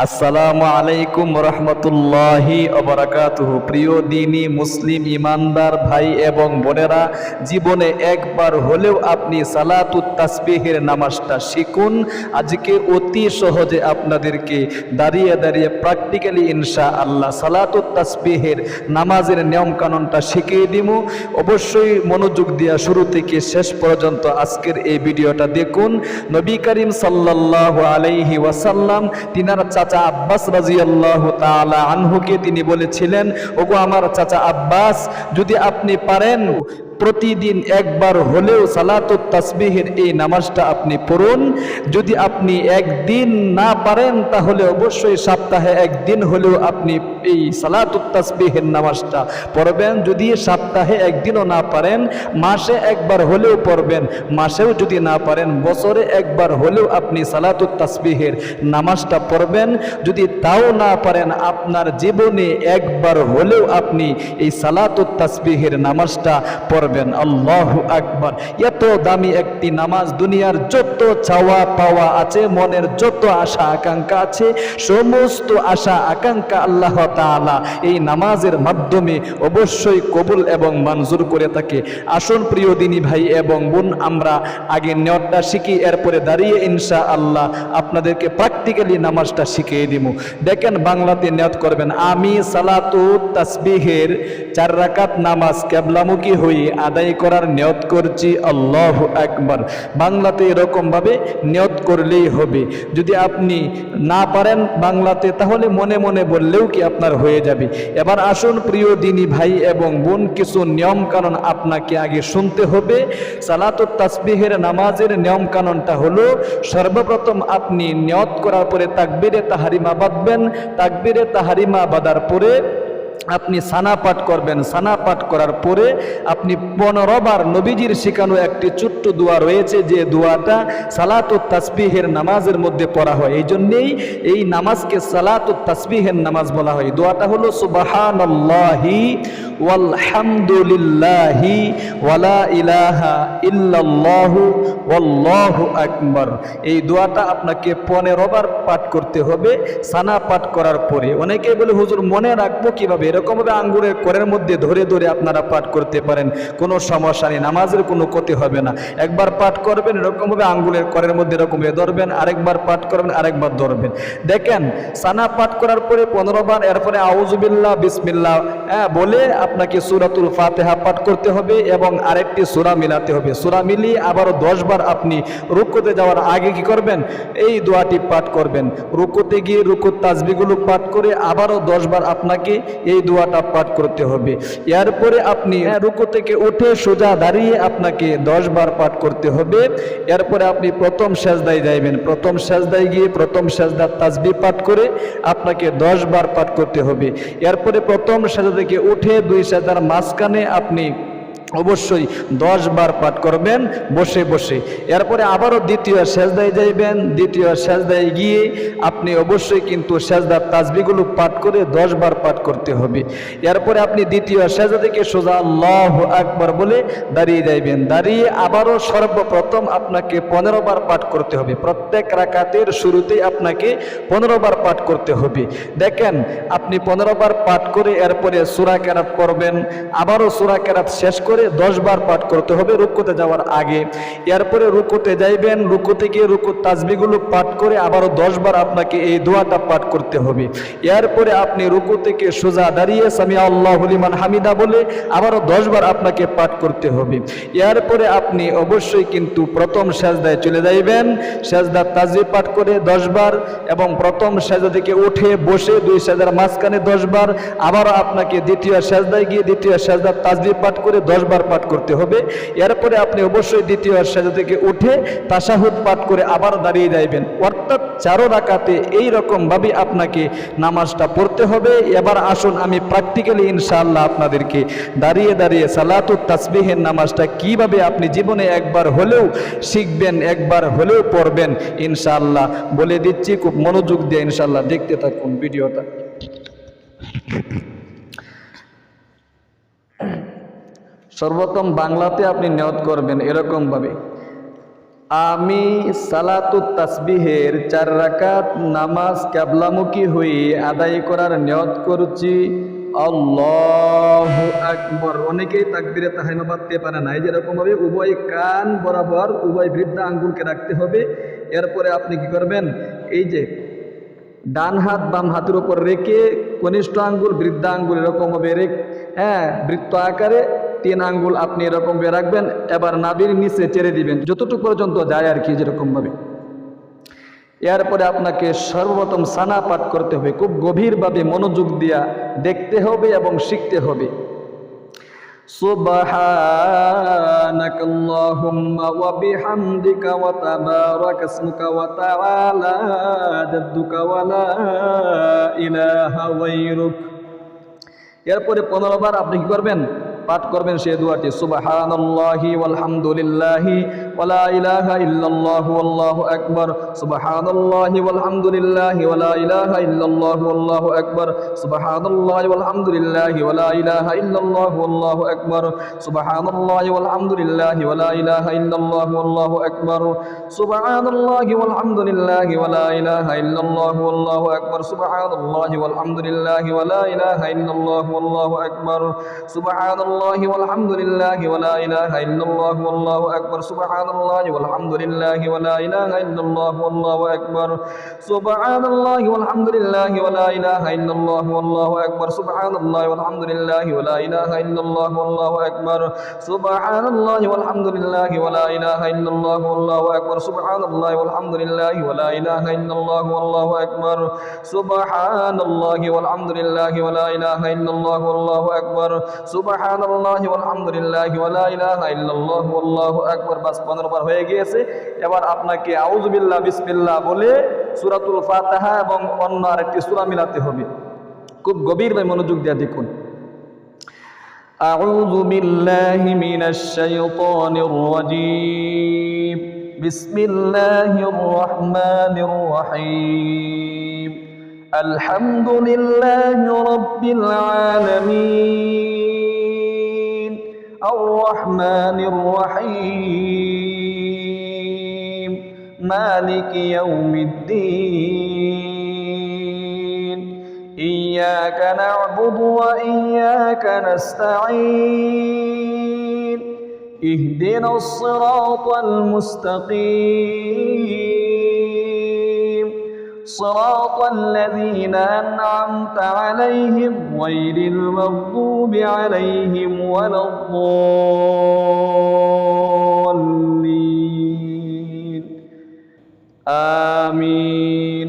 আসসালামু আলাইকুম রহমতুল্লাহি ওবারাকাতুহু। প্রিয় দিনী মুসলিম ইমানদার ভাই এবং বোনেরা, জীবনে একবার হলেও আপনি সালাতুত তাসবিহের নামাজটা শিখুন। আজকে অতি সহজে আপনাদেরকে দাঁড়িয়ে দাঁড়িয়ে প্র্যাকটিক্যালি ইনশাআল্লাহ সালাতুত তাসবিহের নামাজের নিয়মকানুনটা শিখিয়ে দিব। অবশ্যই মনোযোগ দিয়া শুরু থেকে শেষ পর্যন্ত আজকের এই ভিডিওটা দেখুন। নবী করিম সাল্লাল্লাহু আলাইহি ওয়াসাল্লাম তিনার চাচা আব্বাস রাদিয়াল্লাহু তাআলা আনহুকে তিনি বলেছিলেন, ওগো আমার চাচা আব্বাস, যদি আপনি পারেন প্রতিদিন একবার হলেও সালাতুত তাসবিহের এই নামাজটা আপনি পড়ুন। যদি আপনি একদিন না পারেন তাহলে অবশ্যই সপ্তাহে একদিন হলেও আপনি এই সালাতুত তাসবিহের নামাজটা পড়বেন। যদি সপ্তাহে একদিনও না পারেন, মাসে একবার হলেও পড়বেন। মাসেও যদি না পারেন, বছরে একবার হলেও আপনি সালাতুত তাসবিহের নামাজটা পড়বেন। যদি তাও না পারেন, আপনার জীবনে একবার হলেও আপনি এই সালাতুত তাসবিহের নামাজটা পড়বেন। আল্লাহু আকবার। এত দামি একটি নামাজ, দুনিয়ার যত চাওয়া পাওয়া আছে, মনের যত আশা আকাঙ্ক্ষা আছে, সমস্ত আশা আকাঙ্ক্ষা আল্লাহ তাআলা এই নামাজের মাধ্যমে অবশ্যই কবুল এবং মঞ্জুর করে থাকে। আসুন প্রিয় দিনী ভাই এবং বোন, আমরা আগে নিয়তটা শিখি, এরপরে দাঁড়িয়ে ইনশাআল্লাহ আপনাদেরকে প্র্যাকটিক্যালি নামাজটা শিখিয়ে দিব। দেখেন, বাংলাতে নিয়ত করবেন, আমি সালাতুত তাসবিহের 4 রাকাত নামাজ কিবলামুখী হয়ে আদায় করার নিয়ত করছি। আল্লাহু আকবার। বাংলাতে এরকম ভাবে নিয়ত করলেই হবে। যদি আপনি না পারেন বাংলাতে, তাহলে মনে মনে বললেও কি আপনার হয়ে যাবে। এবার আসুন প্রিয় দিনী ভাই এবং বোন, কিছু নিয়ম কানুন আপনাকে আগে শুনতে হবে। সালাতুত তাসবিহের নামাজের নিয়ম কানুনটা হলো, সর্বপ্রথম আপনি নিয়ত করার পরে তাকবীরে তাহরিমা বাঁধবেন। তাকবীরে তাহরিমা বাঁধার পরে আপনি সানা পাঠ করবেন। সানা পাঠ করার পরে আপনি 15 বার নবীজির শেখানো একটি ছোট্ট দোয়া রয়েছে, যে দোয়াটা সালাতুত তাসবিহের নামাজের মধ্যে পড়া হয়। এই জন্যেই এই নামাজকে সালাতুত তাসবিহের নামাজ বলা হয়। দোয়াটা হলো সুবহানাল্লাহি ওয়ালহামদুলিল্লাহি ওয়ালা ইলাহা ইল্লাল্লাহু ওয়াল্লাহু আকবার। এই দোয়াটা আপনাকে 15 বার পাঠ করতে হবে সানা পাঠ করার পরে। অনেকেই বলে, হুজুর মনে রাখবো কিভাবে? এরকমভাবে আঙ্গুরের করের মধ্যে ধরে ধরে আপনারা পাঠ করতে পারেন, কোনো সমস্যা নেই, নামাজের কোনো ক্ষতি হবে না। একবার পাঠ করবেন, এরকমভাবে আঙ্গুরের করের মধ্যে এরকমভাবে ধরবেন, আরেকবার পাঠ করবেন, আরেকবার ধরবেন। দেখেন, সানা পাঠ করার পরে 15 বার, এরপরে আউযুবিল্লাহ বিসমিল্লাহ বলে আপনাকে সূরাতুল ফাতিহা পাঠ করতে হবে এবং আরেকটি সূরা মিলাতে হবে। সূরা মিলিয়ে আবারও 10 বার আপনি রুকুতে যাওয়ার আগে কি করবেন? এই দোয়াটি পাঠ করবেন। রুকুতে গিয়ে রুকুর তাসবিহগুলো পাঠ করে আবারও 10 বার আপনাকে এই দোয়াটা পাঠ করতে হবে। এরপরে আপনি রুকু থেকে উঠে সোজা দাঁড়িয়ে আপনাকে 10 বার পাঠ করতে হবে। এরপরে আপনি প্রথম সেজদায় যাইবেন। প্রথম সেজদায় গিয়ে প্রথম সেজদার তাসবিহ পাঠ করে আপনাকে 10 বার পাঠ করতে হবে। এরপরে প্রথম সেজদা থেকে উঠে 2 সেজদার মাঝখানে আপনি অবশ্যই 10 বার পাঠ করবেন বসে বসে। এরপরে আবারও দ্বিতীয় সেজদায় যাইবেন। দ্বিতীয় সেজদায় গিয়ে আপনি অবশ্যই কিন্তু সেজদার তাসবিহগুলো পাঠ করে 10 বার পাঠ করতে হবে। এরপরে আপনি দ্বিতীয় সেজদা থেকে সোজা আল্লাহু আকবার বলে দাঁড়িয়ে যাইবেন। দাঁড়িয়ে আবারও সর্বপ্রথম আপনাকে 15 বার পাঠ করতে হবে। প্রত্যেক রাকাতের শুরুতেই আপনাকে 15 বার পাঠ করতে হবে। দেখেন, আপনি 15 বার পাঠ করে এরপরে সূরা কেরাত পড়বেন। আবারও সূরা কেরাত শেষ করে 10 বার পাঠ করতে হবে রুকুতে যাওয়ার আগে। এরপরে রুকুতে যাইবেন। রুকুতে গিয়ে রুকুর তাসবিহগুলো পাঠ করে আবারও 10 বার আপনাকে এই দোয়াটা পাঠ করতে হবে। এরপরে আপনি রুকু থেকে সোজা দাঁড়িয়ে সামিআ আল্লাহু লিমান হামিদা বলে আবারও 10 বার আপনাকে পাঠ করতে হবে। এরপরে আপনি অবশ্যই কিন্তু প্রথম সেজদায় চলে যাইবেন। সেজদার তাসবিহ পাঠ করে 10 বার এবং প্রথম সেজদা থেকে উঠে বসে 2 সেজদার মাঝখানে 10 বার। আবারও আপনাকে দ্বিতীয় সেজদায় গিয়ে দ্বিতীয় সেজদার তাসবিহ পাঠ করে 10 বার পাঠ করতে হবে। এরপরে আপনি অবশ্যই দ্বিতীয় সেজদা থেকে উঠে তাশাহুদ পাঠ করে আবার দাঁড়িয়ে যাইবেন। অর্থাৎ 4 রাকাতে এই রকম ভাবে আপনাকে নামাজটা পড়তে হবে। এবার আসুন আমি প্র্যাকটিক্যালি ইনশাআল্লাহ আপনাদেরকে দাঁড়িয়ে দাঁড়িয়ে সালাতুত তাসবিহের নামাজটা কিভাবে আপনি জীবনে একবার হলেও শিখবেন, একবার হলেও পড়বেন ইনশাআল্লাহ বলে দিচ্ছি। খুব মনোযোগ দিয়ে ইনশাআল্লাহ দেখতে থাকুন ভিডিওটা। সর্বপ্রথম বাংলাতে আপনি নিয়ত করবেন এরকম ভাবে, আমি সালাতুত তাসবিহের 4 রাকাত নামাজ কিবলামুখী হয়ে আদায় করার নিয়ত করছি। আল্লাহু আকবার। অনেকেই তাকবীরে তাহরিমা বাঁধতে পারে না। এই যেরকম ভাবে উভয় কান বরাবর উভয় বৃদ্ধা আঙ্গুলকে রাখতে হবে। এরপরে আপনি কি করবেন, এই যে ডান হাত বাম হাতের উপর রেখে কনিষ্ঠ আঙ্গুল বৃদ্ধা আঙ্গুল এরকম ভাবে বৃত্ত আকারে 3 আঙ্গুল আপনি এরকম ভাবে রাখবেন। এবার নাভির নিচে ছেড়ে দিবেন যতটুকু পর্যন্ত যায় আর কি, যেরকম ভাবে। এরপরে আপনাকে সর্বপ্রথম সানা পাঠ করতে হবে, খুব গভীরভাবে মনোযোগ দিয়া দেখতে হবে এবং শিখতে হবে। সুবহানাকাল্লাহুম্মা ওয়া বিহামদিকা ওয়া তাবারাকা ইসমুকা ওয়া তাআলা জাদ্দুকা ওয়া লা ইলাহা গায়রুক। এরপরে 15 বার আপনি কি করবেন, পাঠ করবেন সেই দোয়াটি, সুবহানাল্লাহি ওয়ালহামদুলিল্লাহি ওয়া লা ইলাহা ইল্লাল্লাহু আল্লাহু আকবার, সুবহানাল্লাহি ওয়ালহামদুলিল্লাহি ওয়া লা ইলাহা ইল্লাল্লাহু আল্লাহু আকবার, সুবহানাল্লাহি ওয়ালহামদুলিল্লাহি ওয়া লা ইলাহা ইল্লাল্লাহু আল্লাহু আকবার, সুবহানাল্লাহি ওয়ালহামদুলিল্লাহি ওয়া লা ইলাহা ইল্লাল্লাহু আল্লাহু আকবার, সুবহানাল্লাহি ওয়ালহামদুলিল্লাহি ওয়া লা ইলাহা ইল্লাল্লাহু আল্লাহু আকবার, সুবহানাল্লাহি ওয়ালহামদুলিল্লাহি ওয়া লা ইলাহা ইল্লাল্লাহু আল্লাহু আকবার, সুবহানাল্লাহি ওয়ালহামদুলিল্লাহি ওয়া লা ইলাহা ইল্লাল্লাহু আল্লাহু আকবার, সুবহানাল্লাহি ওয়ালহামদুলিল্লাহি ওয়া লা ইলাহা ইল্লাল্লাহু আল্লাহু আকবার, সুবহানাল্লাহি ওয়ালহামদুলিল্লাহি ওয়া লা ইলাহা ইল্লাল্লাহু আল্লাহু আকবার, সুবহানাল্লাহি ওয়ালহামদুলিল্লাহি ওয়া লা ইলাহা ইল্লাল্লাহু আল্লাহু আকবার, সুবহানাল্লাহি ওয়ালহামদুলিল্লাহি ওয়া লা ইলাহা ইল্লাল্লাহু আল্লাহু আকবার, সুবহানাল্লাহি ওয়ালহামদুলিল্লাহি ওয়া লা ইলাহা ইল্লাল্লাহু আল্লাহু আকবার, সুবহানাল্লাহি ওয়ালহামদুলিল্লাহি ওয়া লা ইলাহা ইল্লাল্লাহু আল্লাহু আকবার, সুবহানাল্লাহি ওয়ালহামদুলিল্লাহি ওয়া লা ইলাহা ইল্লাল্লাহু আল্লাহু আকবার। বাস 15 বার হয়ে গিয়েছে। এবার আপনাকে আউযু বিল্লাহ বিসমিল্লাহ বলে সূরাতুল ফাতিহা এবং অন্য আরেকটি সূরা মিলাতে হবে। খুব গভীরভাবে মনোযোগ দিয়ে দেখুন। আউযু বিল্লাহি মিনাশ শাইতানির রাজীম, বিসমিল্লাহির রহমানির রহিম, আলহামদুলিল্লাহি রাব্বিল আলামিন, আর-রহমানির রহিম, মালিকি ইয়াউমিদ্দিন, ইয়্যাকা না'বুদু ওয়া ইয়্যাকা নাস্তাঈন, ইহদিনাস সিরাতাল মুস্তাকিম, সিরাতাল লাযীনা আন'আমতা আলাইহিম গায়রিল মাগদুবি আলাইহিম ওয়ালাদ-দাল্লিন। আমিন।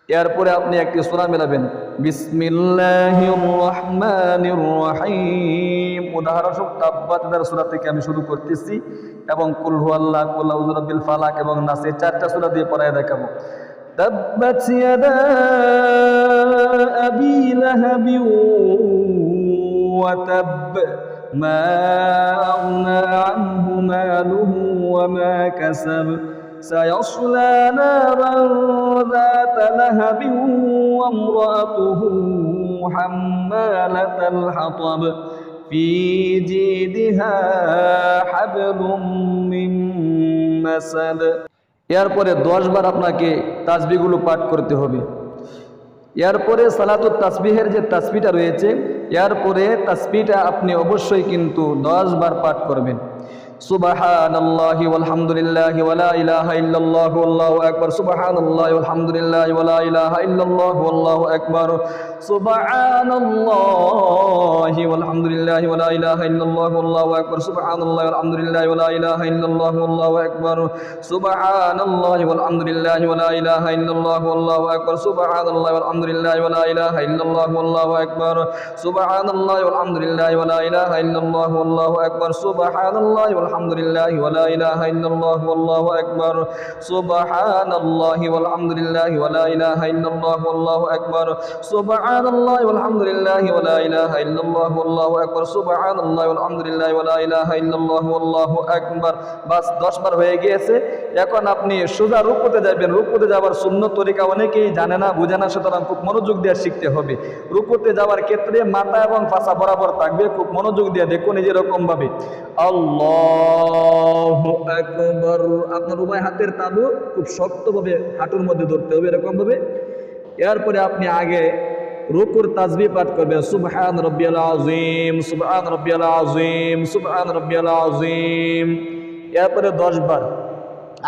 এরপরে আপনি একটি সূরা মেলাবেন, বিসমিল্লাহির রহমানির রহিম। উদাহরণস্বরূপ তাব্বাত সূরা থেকে আমি শুরু করতেছি এবং কুল হুয়াল্লাহ, কুল আউযু বিল ফালাক এবং নাস, এই 4টা সূরা দিয়ে পড়ায় দেখাবো। তাব্বাত ইয়াদা আবি লাহাবিন ওয়া তাব, মা আগনা আনহু মালুহু ওয়া মা কাসাব, سيصلى نارا ذات لهب وامرأته حمالة الحطب في جيدها حبل من مسد। এরপরে 10 বার আপনাকে তাসবিহগুলো পাঠ করতে হবে। এরপরে সালাতুত তাসবিহের যে তাসবিহটা রয়েছে, এরপরে তাসবিহটা আপনি অবশ্যই কিন্তু 10 বার পাঠ করবেন। সুবহানাল্লাহি ওয়ালহামদুলিল্লাহি ওয়া লা ইলাহা ইল্লাল্লাহু আল্লাহু আকবার, সুবহানাল্লাহি ওয়ালহামদুলিল্লাহি ওয়া লা ইলাহা ইল্লাল্লাহু আল্লাহু আকবার, সুবহানাল্লাহি ওয়ালহামদুলিল্লাহি ওয়া লা ইলাহা ইল্লাল্লাহু আল্লাহু আকবার, সুবহানাল্লাহি ওয়ালহামদুলিল্লাহি ওয়া লা ইলাহা ইল্লাল্লাহু আল্লাহু আকবার, সুবহানাল্লাহি ওয়ালহামদুলিল্লাহি ওয়া লা ইলাহা ইল্লাল্লাহু আল্লাহু আকবার, সুবহানাল্লাহি ওয়ালহামদুলিল্লাহি ওয়া লা ইলাহা ইল্লাল্লাহু আল্লাহু আকবার, সুবহানাল্লাহি ওয়ালহামদুলিল্লাহি ওয়া লা ইলাহা ইল্লাল্লাহু আল্লাহু আকবার, সুবহানাল্লাহি ওয়ালহামদুলিল্লাহি ওয়া লা ইলাহা ইল্লাল্লাহু আল্লাহু আকবার, সুবহানাল্লাহি ওয়ালহামদুলিল্লাহি ওয়া লা ইলাহা ইল্লাল্লাহু আল্লাহু আকবার, সুবহানাল্লাহি ওয়ালহামদুলিল্লাহি ওয়া লা ইলাহা ইল্লাল্লাহু আল্লাহু আকবার, সুবহানাল্লাহি ওয়ালহামদুলিল্লাহি ওয়া লা ইলাহা ইল্লাল্লাহু আল্লাহু আকবার। বাস 10 বার হয়ে গিয়েছে। এখন আপনি সোজা রুকুতে যাবেন। রুকুতে যাওয়ার সুন্নত তরিকা অনেকেই জানে না, বুঝে না, সুতরাং খুব মনোযোগ দিয়ে শিখতে হবে। রুকুতে যাওয়ার ক্ষেত্রে মাথা এবং পাছা বরাবর থাকবে। খুব মনোযোগ দিয়ে দেখুন, এই যে এরকম ভাবে আল্লাহ আল্লাহু আকবার। আপনার উভয় হাতের তালু খুব শক্তভাবে হাঁটুর মধ্যে ধরতে হবে এরকম ভাবে। এরপরে আপনি আগে রুকুর তাসবিহ পাঠ করবেন, সুবহান রাব্বিয়াল আযীম, সুবহান রাব্বিয়াল আযীম, সুবহান রাব্বিয়াল আযীম। এরপরে 10 বার।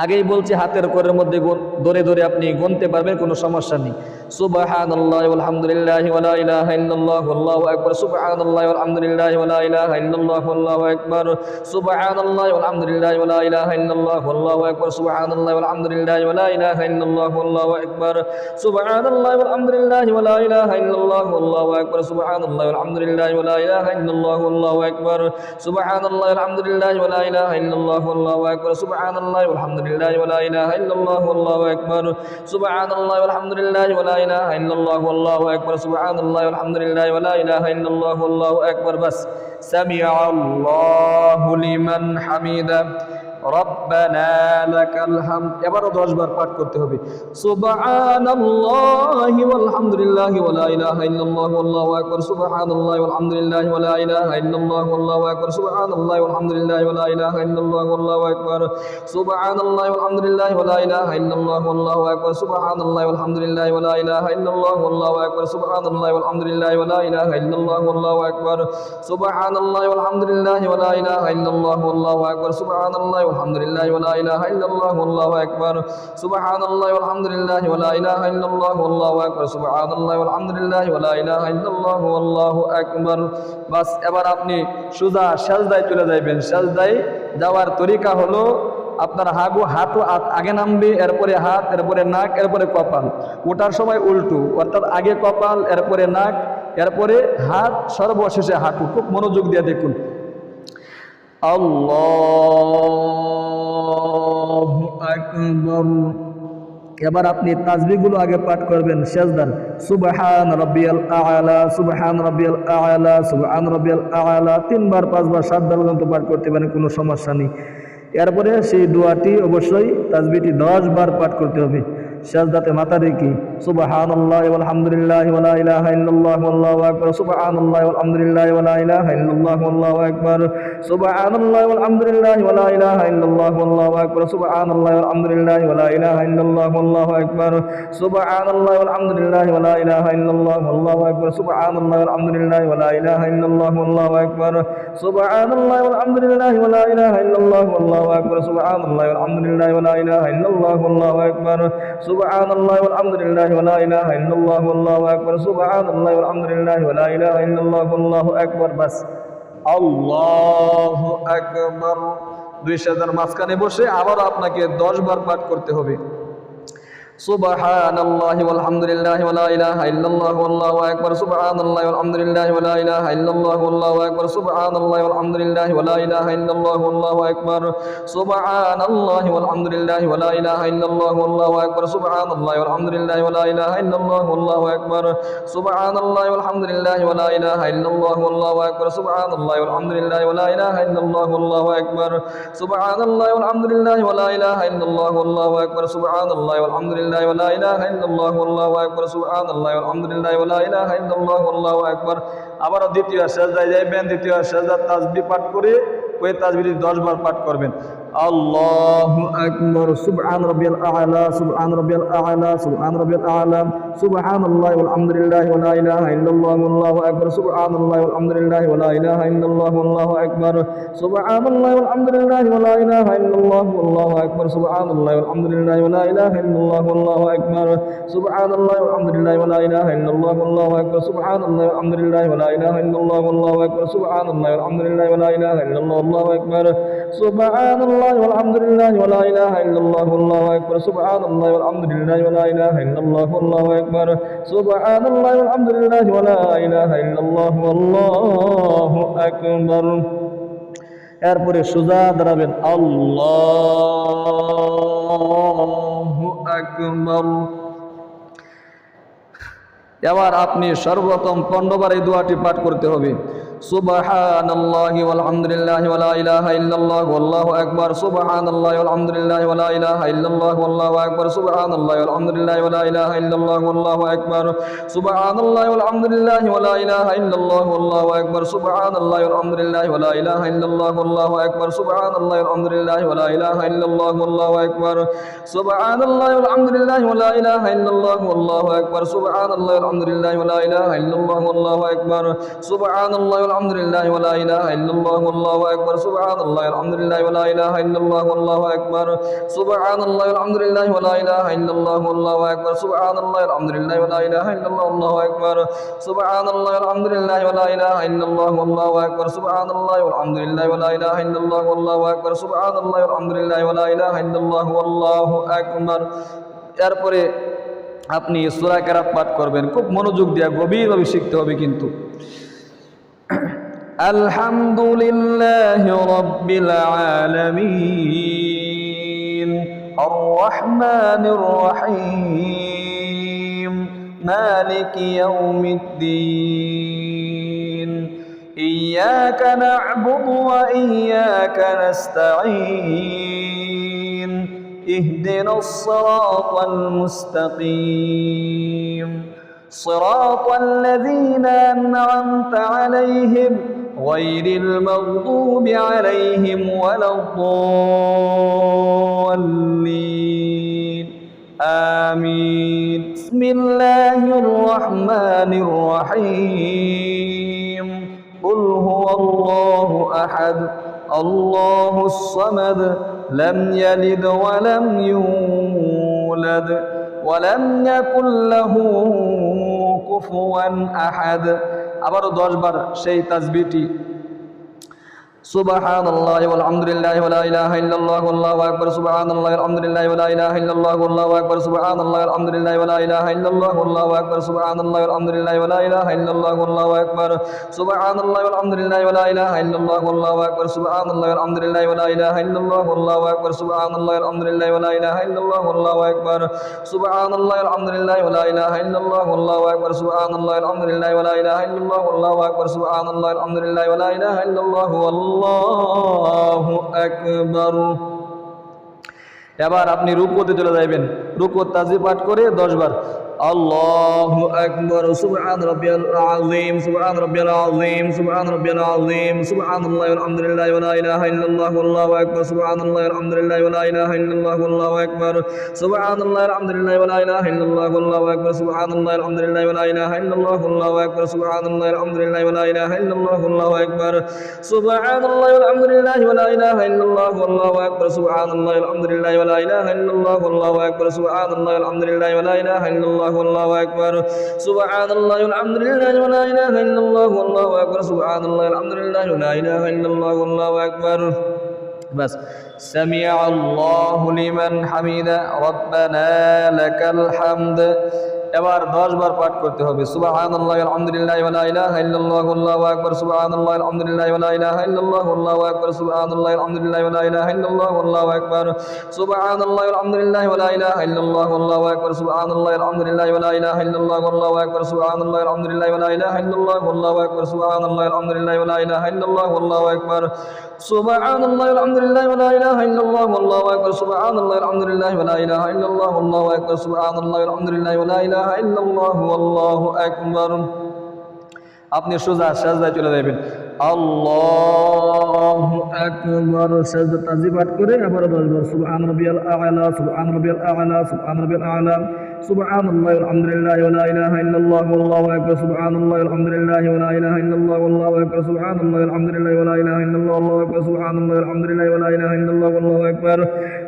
আগেই বলছি হাতের করের মধ্যে ধরে ধরে আপনি গুনতে পারবেন, কোনো সমস্যা নেই। সুবহানাল্লাহি ওয়াল হামদুলিল্লাহি ওয়া লা ইলাহা ইল্লাল্লাহু আল্লাহু আকবার, সুবহানাল্লাহি ওয়াল হামদুলিল্লাহি ওয়া লা ইলাহা ইল্লাল্লাহু আল্লাহু আকবার, সুবহানাল্লাহি ওয়াল হামদুলিল্লাহি ওয়া লা ইলাহা ইল্লাল্লাহু আল্লাহু আকবার, সুবহানাল্লাহি ওয়াল হামদুলিল্লাহি ওয়া লা ইলাহা ইল্লাল্লাহু আল্লাহু আকবার, সুবহানাল্লাহি ওয়াল হামদুলিল্লাহি ওয়া লা ইলাহা ইল্লাল্লাহু আল্লাহু আকবার, সুবহানাল্লাহি ওয়াল হামদুলিল্লাহি ওয়া লা ইলাহা ইল্লাল্লাহু আল্লাহু আকবার, সুবহানাল্লাহি ওয়াল হামদুলিল্লাহি ওয়া লা ইলাহা ইল্লাল্লাহু আল্লাহু আকবার, সুবহানাল্লাহি ওয়াল হামদুলিল্লাহি ওয়া লা ইলাহা ইল্লাল্লাহু আল্লাহু আকবার, সুবহানাল্লাহি ওয়াল হামদুলিল্লাহি ওয়া লা ইলাহা ইল্লাল্লাহু আল্লাহু আকবার, সুবহানাল্লাহি ওয়াল হামদুলিল্লাহি ওয়া লা ইলাহা ইল্লাল্লাহু আল্লাহু আকবার। বাস। সামিআল্লাহু লিমান হামিদা, রব্বানা লাকাল হামদ। এবারও 10 বার পাঠ করতে হবে। সুবহানাল্লাহি ওয়াল হামদুলিল্লাহি ওয়া লা ইলাহা ইল্লাল্লাহু আল্লাহু আকবার, সুবহানাল্লাহি ওয়াল হামদুলিল্লাহি ওয়া লা ইলাহা ইল্লাল্লাহু আল্লাহু আকবার, সুবহানাল্লাহি ওয়াল হামদুলিল্লাহি ওয়া লা ইলাহা ইল্লাল্লাহু আল্লাহু আকবার, সুবহানাল্লাহি ওয়াল হামদুলিল্লাহি ওয়া লা ইলাহা ইল্লাল্লাহু আল্লাহু আকবার, সুবহানাল্লাহি ওয়াল হামদুলিল্লাহি ওয়া লা ইলাহা ইল্লাল্লাহু আল্লাহু আকবার, সুবহানাল্লাহি ওয়াল হামদুলিল্লাহি ওয়া লা ইলাহা ইল্লাল্লাহু আল্লাহু আকবার, সুবহানাল্লাহি ওয়াল হামদুলিল্লাহি ওয়া লা ইলাহা ইল্লাল্লাহু আল্লাহু আকবার, সুবহানাল্লাহি আলহামদুলিল্লাহি ওয়া লা ইলাহা ইল্লাল্লাহু আল্লাহু আকবার, সুবহানাল্লাহি ওয়াল হামদুলিল্লাহি ওয়া লা ইলাহা ইল্লাল্লাহু আল্লাহু আকবার, সুবহানাল্লাহি ওয়াল হামদুলিল্লাহি ওয়া লা ইলাহা ইল্লাল্লাহু আল্লাহু আকবার। বাস। এবার আপনি সোজা সাজদায় চলে যাবেন। সাজদায় যাওয়ার তরিকা হলো আপনার হাত আগে নামবে, এরপরে হাত, এরপরে নাক, এরপরে কপাল। ওঠার সময় উল্টো, অর্থাৎ আগে কপাল, এরপরে নাক, এরপরে হাত, সর্বশেষে হাঁটু। খুব মনোযোগ দিয়ে দেখুন। আল্লাহু আকবার। এবার আপনি তাসবিহগুলো আগে পাঠ করবেন সেজদার। সুবহান রাব্বিয়াল আ'লা, সুবহান রাব্বিয়াল আ'লা, সুবহান রাব্বিয়াল আ'লা 3 বার 5 বার 7 বার পর্যন্ত পাঠ করতে পারেন, কোনো সমস্যা নেই। এরপরে সেই দোয়াটি অবশ্যই তাসবিহটি 10 বার পাঠ করতে হবে সেজদাতে মাথা রেখে। সুবহানাল্লাহি ওয়াল হামদুলিল্লাহি ওয়া লা ইলাহা ইল্লাল্লাহু আল্লাহু আকবার, সুবহানাল্লাহি ওয়াল হামদুলিল্লাহি ওয়া লা ইলাহা ইল্লাল্লাহু আল্লাহু আকবার, সুবহানাল্লাহি ওয়াল হামদুলিল্লাহি ওয়া লা ইলাহা ইল্লাল্লাহু আল্লাহু আকবার, সুবহানাল্লাহি ওয়াল হামদুলিল্লাহি ওয়া লা ইলাহা ইল্লাল্লাহু আল্লাহু আকবার, সুবহানাল্লাহি ওয়াল হামদুলিল্লাহি ওয়া লা ইলাহা ইল্লাল্লাহু আল্লাহু আকবার, সুবহানাল্লাহি ওয়াল হামদুলিল্লাহি ওয়া লা ইলাহা ইল্লাল্লাহু আল্লাহু আকবার, সুবহানাল্লাহি ওয়াল হামদুলিল্লাহি ওয়া লা ইলাহা ইল্লাল্লাহু আল্লাহু আকবার, সুবহানাল্লাহি ওয়াল হামদুলিল্লাহি ওয়া লা ইলাহা ইল্লাল্লাহু আল্লাহু আকবার, সুবহানাল্লাহি ওয়াল হামদুলিল্লাহি ওয়া লা ইলাহা ইল্লাল্লাহু আল্লাহু আকবার, সুবহানাল্লাহি ওয়াল হামদুলিল্লাহি ওয়া লা ইলাহা ইল্লাল্লাহু আল্লাহু আকবার। বাস। আল্লাহু আকবার। 2 সেজদার মাঝখানে বসে আবার আপনাকে 10 বার পাঠ করতে হবে। সুবহানাল্লাহি ওয়াল হামদুলিল্লাহি ওয়া লা ইলাহা ইল্লাল্লাহু আল্লাহু আকবার, সুবহানাল্লাহি ওয়াল হামদুলিল্লাহি ওয়া লা ইলাহা ইল্লাল্লাহু আল্লাহু আকবার, সুবহানাল্লাহি ওয়াল হামদুলিল্লাহি ওয়া লা ইলাহা ইল্লাল্লাহু আল্লাহু আকবার, সুবহানাল্লাহি ওয়াল হামদুলিল্লাহি ওয়া লা ইলাহা ইল্লাল্লাহু আল্লাহু আকবার, সুবহানাল্লাহি ওয়াল হামদুলিল্লাহি ওয়া লা ইলাহা ইল্লাল্লাহু আল্লাহু আকবার, সুবহানাল্লাহি ওয়াল হামদুলিল্লাহি ওয়া লা ইলাহা ইল্লাল্লাহু আল্লাহু আকবার, সুবহানাল্লাহি ওয়াল হামদুলিল্লাহি ওয়া লা ইলাহা ইল্লাল্লাহু আল্লাহু আকবার, সুবহানাল্লাহি ওয়াল হামদুলিল্লাহি ওয়া লা ইলাহা ইল্লাল্লাহু আল্লাহু আকবার, সুবহানাল্লাহি ওয়াল হামদুলিল্লাহি ওয়া লা ইলাহা ইল্লাল্লাহু আল্লাহু আকবার, সুবহানাল্লাহি ওয়াল হামদুলিল্লাহি ওয়া লা ইলাহা ইল্লাল্লাহু আল্লাহু আকবার। আবারও দ্বিতীয় সেজদায় যাবেন। দ্বিতীয় সেজদার তাসবিহ পাঠ করে ওই তাসবিহটি 10 বার পাঠ করবেন। আল্লাহু আকবার। সুবহান রাব্বিয়াল আ'লা, সুবহান রাব্বিয়াল আ'লা, সুবহান রাব্বিয়াল আ'লা, সুবহানাল্লাহি ওয়াল হামদুলিল্লাহি ওয়া লা ইলাহা ইল্লাল্লাহু আল্লাহু আকবার, সুবহানাল্লাহি ওয়াল হামদুলিল্লাহি ওয়া লা ইলাহা ইল্লাল্লাহু আল্লাহু আকবার, সুবহানাল্লাহি ওয়াল হামদুলিল্লাহি ওয়া লা ইলাহা ইল্লাল্লাহু আল্লাহু আকবার, সুবহানাল্লাহি ওয়াল হামদুলিল্লাহি ওয়া লা ইলাহা ইল্লাল্লাহু আল্লাহু আকবার, সুবহানাল্লাহি ওয়াল হামদুলিল্লাহি ওয়া লা ইলাহা ইল্লাল্লাহু আল্লাহু আকবার, সুবহানাল্লাহি ওয়াল হামদুলিল্লাহি ওয়া লা ইলাহা ইল্লাল্লাহু আল্লাহু আকবার, সুবহানাল্লাহি ওয়াল হামদুলিল্লাহি ওয়া লা ইলাহা ইল্লাল্লাহু আল্লাহু আকবার, সুবহানাল্লাহি ওয়াল হামদুলিল্লাহি ওয়া লা ইলাহা ইল্লাল্লাহু আল্লাহু আকবার, সুবহানাল্লাহি ওয়াল হামদুলিল্লাহি ওয়া লা ইলাহা ইল্লাল্লাহু আল্লাহু আকবার, সুবহানাল্লাহি ওয়াল হামদুলিল্লাহি ওয়া লা ইলাহা ইল্লাল্লাহু আল্লাহু আকবার। এরপরে সোজা দাঁড়াবেন। আল্লাহু আকবার। এবার আপনি সর্বপ্রথম 15 বার এই দোয়াটি পাঠ করতে হবে। সুবহানাল্লাহি ওয়ালহামদুলিল্লাহি ওয়া লা ইলাহা ইল্লাল্লাহু আল্লাহু আকবার, সুবহানাল্লাহি ওয়ালহামদুলিল্লাহি ওয়া লা ইলাহা ইল্লাল্লাহু আল্লাহু আকবার, সুবহানাল্লাহি ওয়ালহামদুলিল্লাহি ওয়া লা ইলাহা ইল্লাল্লাহু আল্লাহু আকবার, সুবহানাল্লাহি ওয়ালহামদুলিল্লাহি ওয়া লা ইলাহা ইল্লাল্লাহু আল্লাহু আকবার, সুবহানাল্লাহি ওয়ালহামদুলিল্লাহি ওয়া লা ইলাহা ইল্লাল্লাহু আল্লাহু আকবার, সুবহানাল্লাহি ওয়ালহামদুলিল্লাহি ওয়া লা ইলাহা ইল্লাল্লাহু আল্লাহু আকবার, সুবহানাল্লাহি ওয়ালহামদুলিল্লাহি ওয়া লা ইলাহা ইল্লাল্লাহু আল্লাহু আকবার, সুবহানাল্লাহি ওয়ালহামদুলিল্লাহি ওয়া লা ইলাহা ইল্লাল্লাহু আল্লাহু আকবার, সুবহানাল্লাহি ওয়ালহামদুলিল্লাহি ওয়া লা ইলাহা ইল্লাল্লাহু আল্লাহু আকবার, সুবহানাল্লাহি ওয়ালহামদুলিল্লাহি ওয়া লা ইলাহা ইল্লাল্লাহু আল্লাহু আকবার, সুবহানাল্লাহি ওয়ালহামদুলিল্লাহি ওয়া লা ইলাহা ইল্লাল্লাহু আল্লাহু আকবার, সুবহানাল্লাহি ওয়ালহামদুলিল্লাহি ওয়া লা ইলাহা ইল্লাল্লাহু আল্লাহু আকবার, সুবহানাল্লাহি ওয়ালহামদুলিল্লাহি ওয়া লা ইলাহা ইল্লাল্লাহু আল্লাহু আকবার, সুবহানাল্লাহি ওয়ালহামদুলিল্লাহি ওয়া লা ইলাহা ইল্লাল্লাহু আল্লাহু আকবার, সুবহানাল্লাহি ওয়ালহামদুলিল্লাহি ওয়া লা ইলাহা ইল্লাল্লাহু আল্লাহু আকবার। এরপরে আপনি সূরা কেরাত পাঠ করবেন, খুব মনোযোগ দিয়ে গভীরভাবে শিখতে হবে কিন্তু। আলহামদুলিল্লাহি রাব্বিল আলামিন আর রহমানির রহিম মালিকি ইয়াউমিদ্দিন ইয়্যাকা না'বুদু ওয়া ইয়্যাকা নাস্তাঈন ইহদিনাস সিরাতাল মুস্তাকিম সিরাতাল লাযীনা আন'আমতা আলাইহিম গায়রিল মাগদুবি আলাইহিম ওয়ালাদ-দাল্লিন আমিন। বিসমিল্লাহির রহমানির রহিম কুল হুয়াল্লাহু আহাদ আল্লাহুস সামাদ লাম ইয়ালিদ ওয়া লাম ইউলাদ ওয়া লাম ইয়াকুল লাহু কুফুয়ান আহাদ। আবারও 10 বার সেই তাসবিহটি সুবহানাল্লাহি ওয়ালহামদুলিল্লাহি ওয়া লা ইলাহা ইল্লাল্লাহু আল্লাহু আকবার, সুবহানাল্লাহি ওয়ালহামদুলিল্লাহি ওয়া লা ইলাহা ইল্লাল্লাহু আল্লাহু আকবার, সুবহানাল্লাহি ওয়ালহামদুলিল্লাহি ওয়া লা ইলাহা ইল্লাল্লাহু আল্লাহু আকবার, সুবহানাল্লাহি ওয়ালহামদুলিল্লাহি ওয়া লা ইলাহা ইল্লাল্লাহু আল্লাহু আকবার, সুবহানাল্লাহি ওয়ালহামদুলিল্লাহি ওয়া লা ইলাহা ইল্লাল্লাহু আল্লাহু আকবার, সুবহানাল্লাহি ওয়ালহামদুলিল্লাহি ওয়া লা ইলাহা ইল্লাল্লাহু আল্লাহু আকবার, সুবহানাল্লাহি ওয়ালহামদুলিল্লাহি ওয়া লা ইলাহা ইল্লাল্লাহু আল্লাহু আকবার, সুবহানাল্লাহি ওয়ালহামদুলিল্লাহি ওয়া লা ইলাহা ইল্লাল্লাহু আল্লাহু আকবার, সুবহানাল্লাহি ওয়ালহামদুলিল্লাহি ওয়া লা ইলাহা ইল্লাল্লাহু আল্লাহু আকবার, সুবহানাল্লাহি ওয়ালহামদুলিল্লাহি ওয়া লা ইলাহা ইল্লাল্লাহু আল্লাহু আকবার। এবার আপনি রুকুতে চলে যাবেন, রুকুত তাসবিহ পাঠ করে 10 বার আল্লাহু আকবার, সুবহান রাব্বিয়াল আযীম, সুবহান রাব্বিয়াল আযীম, সুবহান রাব্বিয়াল আযীম, সুবহানাল্লাহি ওয়ালহামদুলিল্লাহি ওয়া লা ইলাহা ইল্লাল্লাহু আল্লাহু আকবার, সুবহানাল্লাহি ওয়ালহামদুলিল্লাহি ওয়া লা ইলাহা ইল্লাল্লাহু আল্লাহু আকবার, সুবহানাল্লাহি ওয়ালহামদুলিল্লাহি ওয়া লা ইলাহা ইল্লাল্লাহু আল্লাহু আকবার, সুবহানাল্লাহি ওয়ালহামদুলিল্লাহি ওয়া লা ইলাহা ইল্লাল্লাহু আল্লাহু আকবার, সুবহানাল্লাহি ওয়ালহামদুলিল্লাহি ওয়া লা ইলাহা ইল্লাল্লাহু আল্লাহু আকবার, সুবহানাল্লাহি ওয়ালহামদুলিল্লাহি ওয়া লা ইলাহা ইল্লাল্লাহু আল্লাহু আকবার, সুবহানাল্লাহি ওয়ালহামদুলিল্লাহি ওয়া লা ইলাহা ইল্লাল্লাহু আল্লাহু আকবার, সুবহানাল্লাহি ওয়ালহামদুলিল্লাহি ওয়া লা ইলাহা ইল্লাল্লাহু আল্লাহু আকবার, সুবহানাল্লাহি ওয়ালহামদুলিল্লাহি ওয়া লা ইলাহা ইল্লাল্লাহু আল্লাহু আকবার, সুবহানাল্লাহি ওয়ালহামদুলিল্লাহি ওয়া লা ইলাহা ইল্লাল্লাহু আল্লাহু আকবার। বাস সামিআ আল্লাহু লিমান হামিদা রব্বানা লাকাল হামদ। এবার 10 বার পাঠ করতে হবে সুবহানাল্লাহি ওয়ালহামদুলিল্লাহি ওয়া লা ইলাহা ইল্লাল্লাহু আল্লাহু আকবার, সুবহানাল্লাহি ওয়ালহামদুলিল্লাহি ওয়া লা ইলাহা ইল্লাল্লাহু আল্লাহু আকবার, সুবহানাল্লাহি ওয়ালহামদুলিল্লাহি ওয়া লা ইলাহা ইল্লাল্লাহু আল্লাহু আকবার, সুবহানাল্লাহি ওয়ালহামদুলিল্লাহি ওয়া লা ইলাহা ইল্লাল্লাহু আল্লাহু আকবার, সুবহানাল্লাহি ওয়ালহামদুলিল্লাহি ওয়া লা ইলাহা ইল্লাল্লাহু আল্লাহু আকবার, সুবহানাল্লাহি ওয়ালহামদুলিল্লাহি ওয়া লা ইলাহা ইল্লাল্লাহু আল্লাহু আকবার, সুবহানাল্লাহি ওয়ালহামদুলিল্লাহি ওয়া লা ইলাহা ইল্লাল্লাহু আল্লাহু আকবার, সুবহানাল্লাহি ওয়ালহামদুলিল্লাহি ওয়া লা ইলাহা ইল্লাল্লাহু আল্লাহু আকবার, সুবহানাল্লাহি ওয়ালহামদুলিল্লাহি ওয়া লা ইলাহা ইল্লাল্লাহু আল্লাহু আকবার, সুবহানাল্লাহি ওয়ালহামদুলিল্লাহি ওয়া লা ইলাহা ইল্লাল্লাহু আল্লাহু আকবার। আপনি সোজা সাজদায় চলে যাবেন আল্লাহু আকবার, সাজদা তাসবিহ পাঠ করে আবার 10 বার সুবহান রাব্বিয়াল আ'লা, সুবহান রাব্বিয়াল আ'লা, সুবহান রাব্বিয়াল আ'লা, সুবহানাল্লাহি ওয়ালহামদুলিল্লাহি ওয়া লা ইলাহা ইল্লাল্লাহু আল্লাহু আকবার, সুবহানাল্লাহি ওয়ালহামদুলিল্লাহি ওয়া লা ইলাহা ইল্লাল্লাহু আল্লাহু আকবার, সুবহানাল্লাহি ওয়ালহামদুলিল্লাহি ওয়া লা ইলাহা ইল্লাল্লাহু আল্লাহু আকবার, সুবহানাল্লাহি ওয়ালহামদুলিল্লাহি ওয়া লা ইলাহা ইল্লাল্লাহু আল্লাহু আকবার,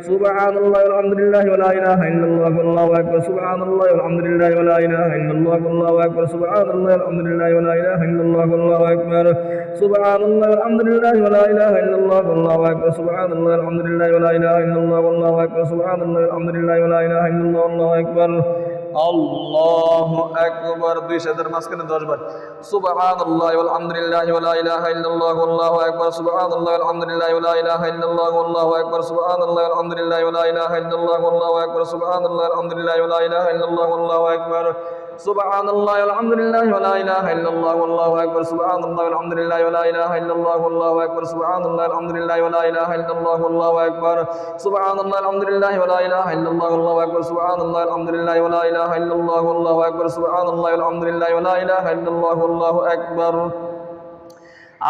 সুবহানাল্লাহি ওয়ালহামদুলিল্লাহি ওয়া লা ইলাহা ইল্লাল্লাহু আল্লাহু আকবার, সুবহানাল্লাহি ওয়ালহামদুলিল্লাহি ওয়া লা ইলাহা ইল্লাল্লাহু আল্লাহু আকবার, সুবহানাল্লাহি ওয়ালহামদুলিল্লাহি ওয়া লা ইলাহা ইল্লাল্লাহু আল্লাহু আকবার, সুবহানাল্লাহি ওয়ালহামদুলিল্লাহি ওয়া লা ইলাহা ইল্লাল্লাহু আল্লাহু আকবার, সুবহানাল্লাহি ওয়ালহামদুলিল্লাহি ওয়া লা ইলাহা ইল্লাল্লাহু আল্লাহু আকবার, সুবহানাল্লাহি ওয়ালহামদুলিল্লাহি ওয়া লা ইলাহা ইল্লাল্লাহু আল্লাহু আকবার, আল্লাহু আকবার। 2 সাজদার মাঝখানে 10 বার সুবহানাল্লাহি ওয়ালহামদুলিল্লাহি ওয়া লা ইলাহা ইল্লাল্লাহু আল্লাহু আকবার, সুবহানাল্লাহি ওয়ালহামদুলিল্লাহি ওয়া লা ইলাহা ইল্লাল্লাহু আল্লাহু আকবার, সুবহানাল্লাহি ওয়ালহামদুলিল্লাহি ওয়া লা ইলাহা ইল্লাল্লাহু আল্লাহু আকবার, সুবহানাল্লাহি ওয়ালহামদুলিল্লাহি ওয়া লা ইলাহা ইল্লাল্লাহু আল্লাহু আকবার, সুবহানাল্লাহি আলহামদুলিল্লাহি ওয়া লা ইলাহা ইল্লাল্লাহু আল্লাহু আকবার সুবহানাল্লাহি আলহামদুলিল্লাহি ওয়া লা ইলাহা ইল্লাল্লাহু আল্লাহু আকবার সুবহানাল্লাহি আলহামদুলিল্লাহি ওয়া লা ইলাহা ইল্লাল্লাহু আল্লাহু আকবার সুবহানাল্লাহি আলহামদুলিল্লাহি ওয়া লা ইলাহা ইল্লাল্লাহু আল্লাহু আকবার সুবহানাল্লাহি আলহামদুলিল্লাহি ওয়া লা ইলাহা ইল্লাল্লাহু আল্লাহু আকবার সুবহানাল্লাহি আলহামদুলিল্লাহি ওয়া লা ইলাহা ইল্লাল্লাহু আল্লাহু আকবার।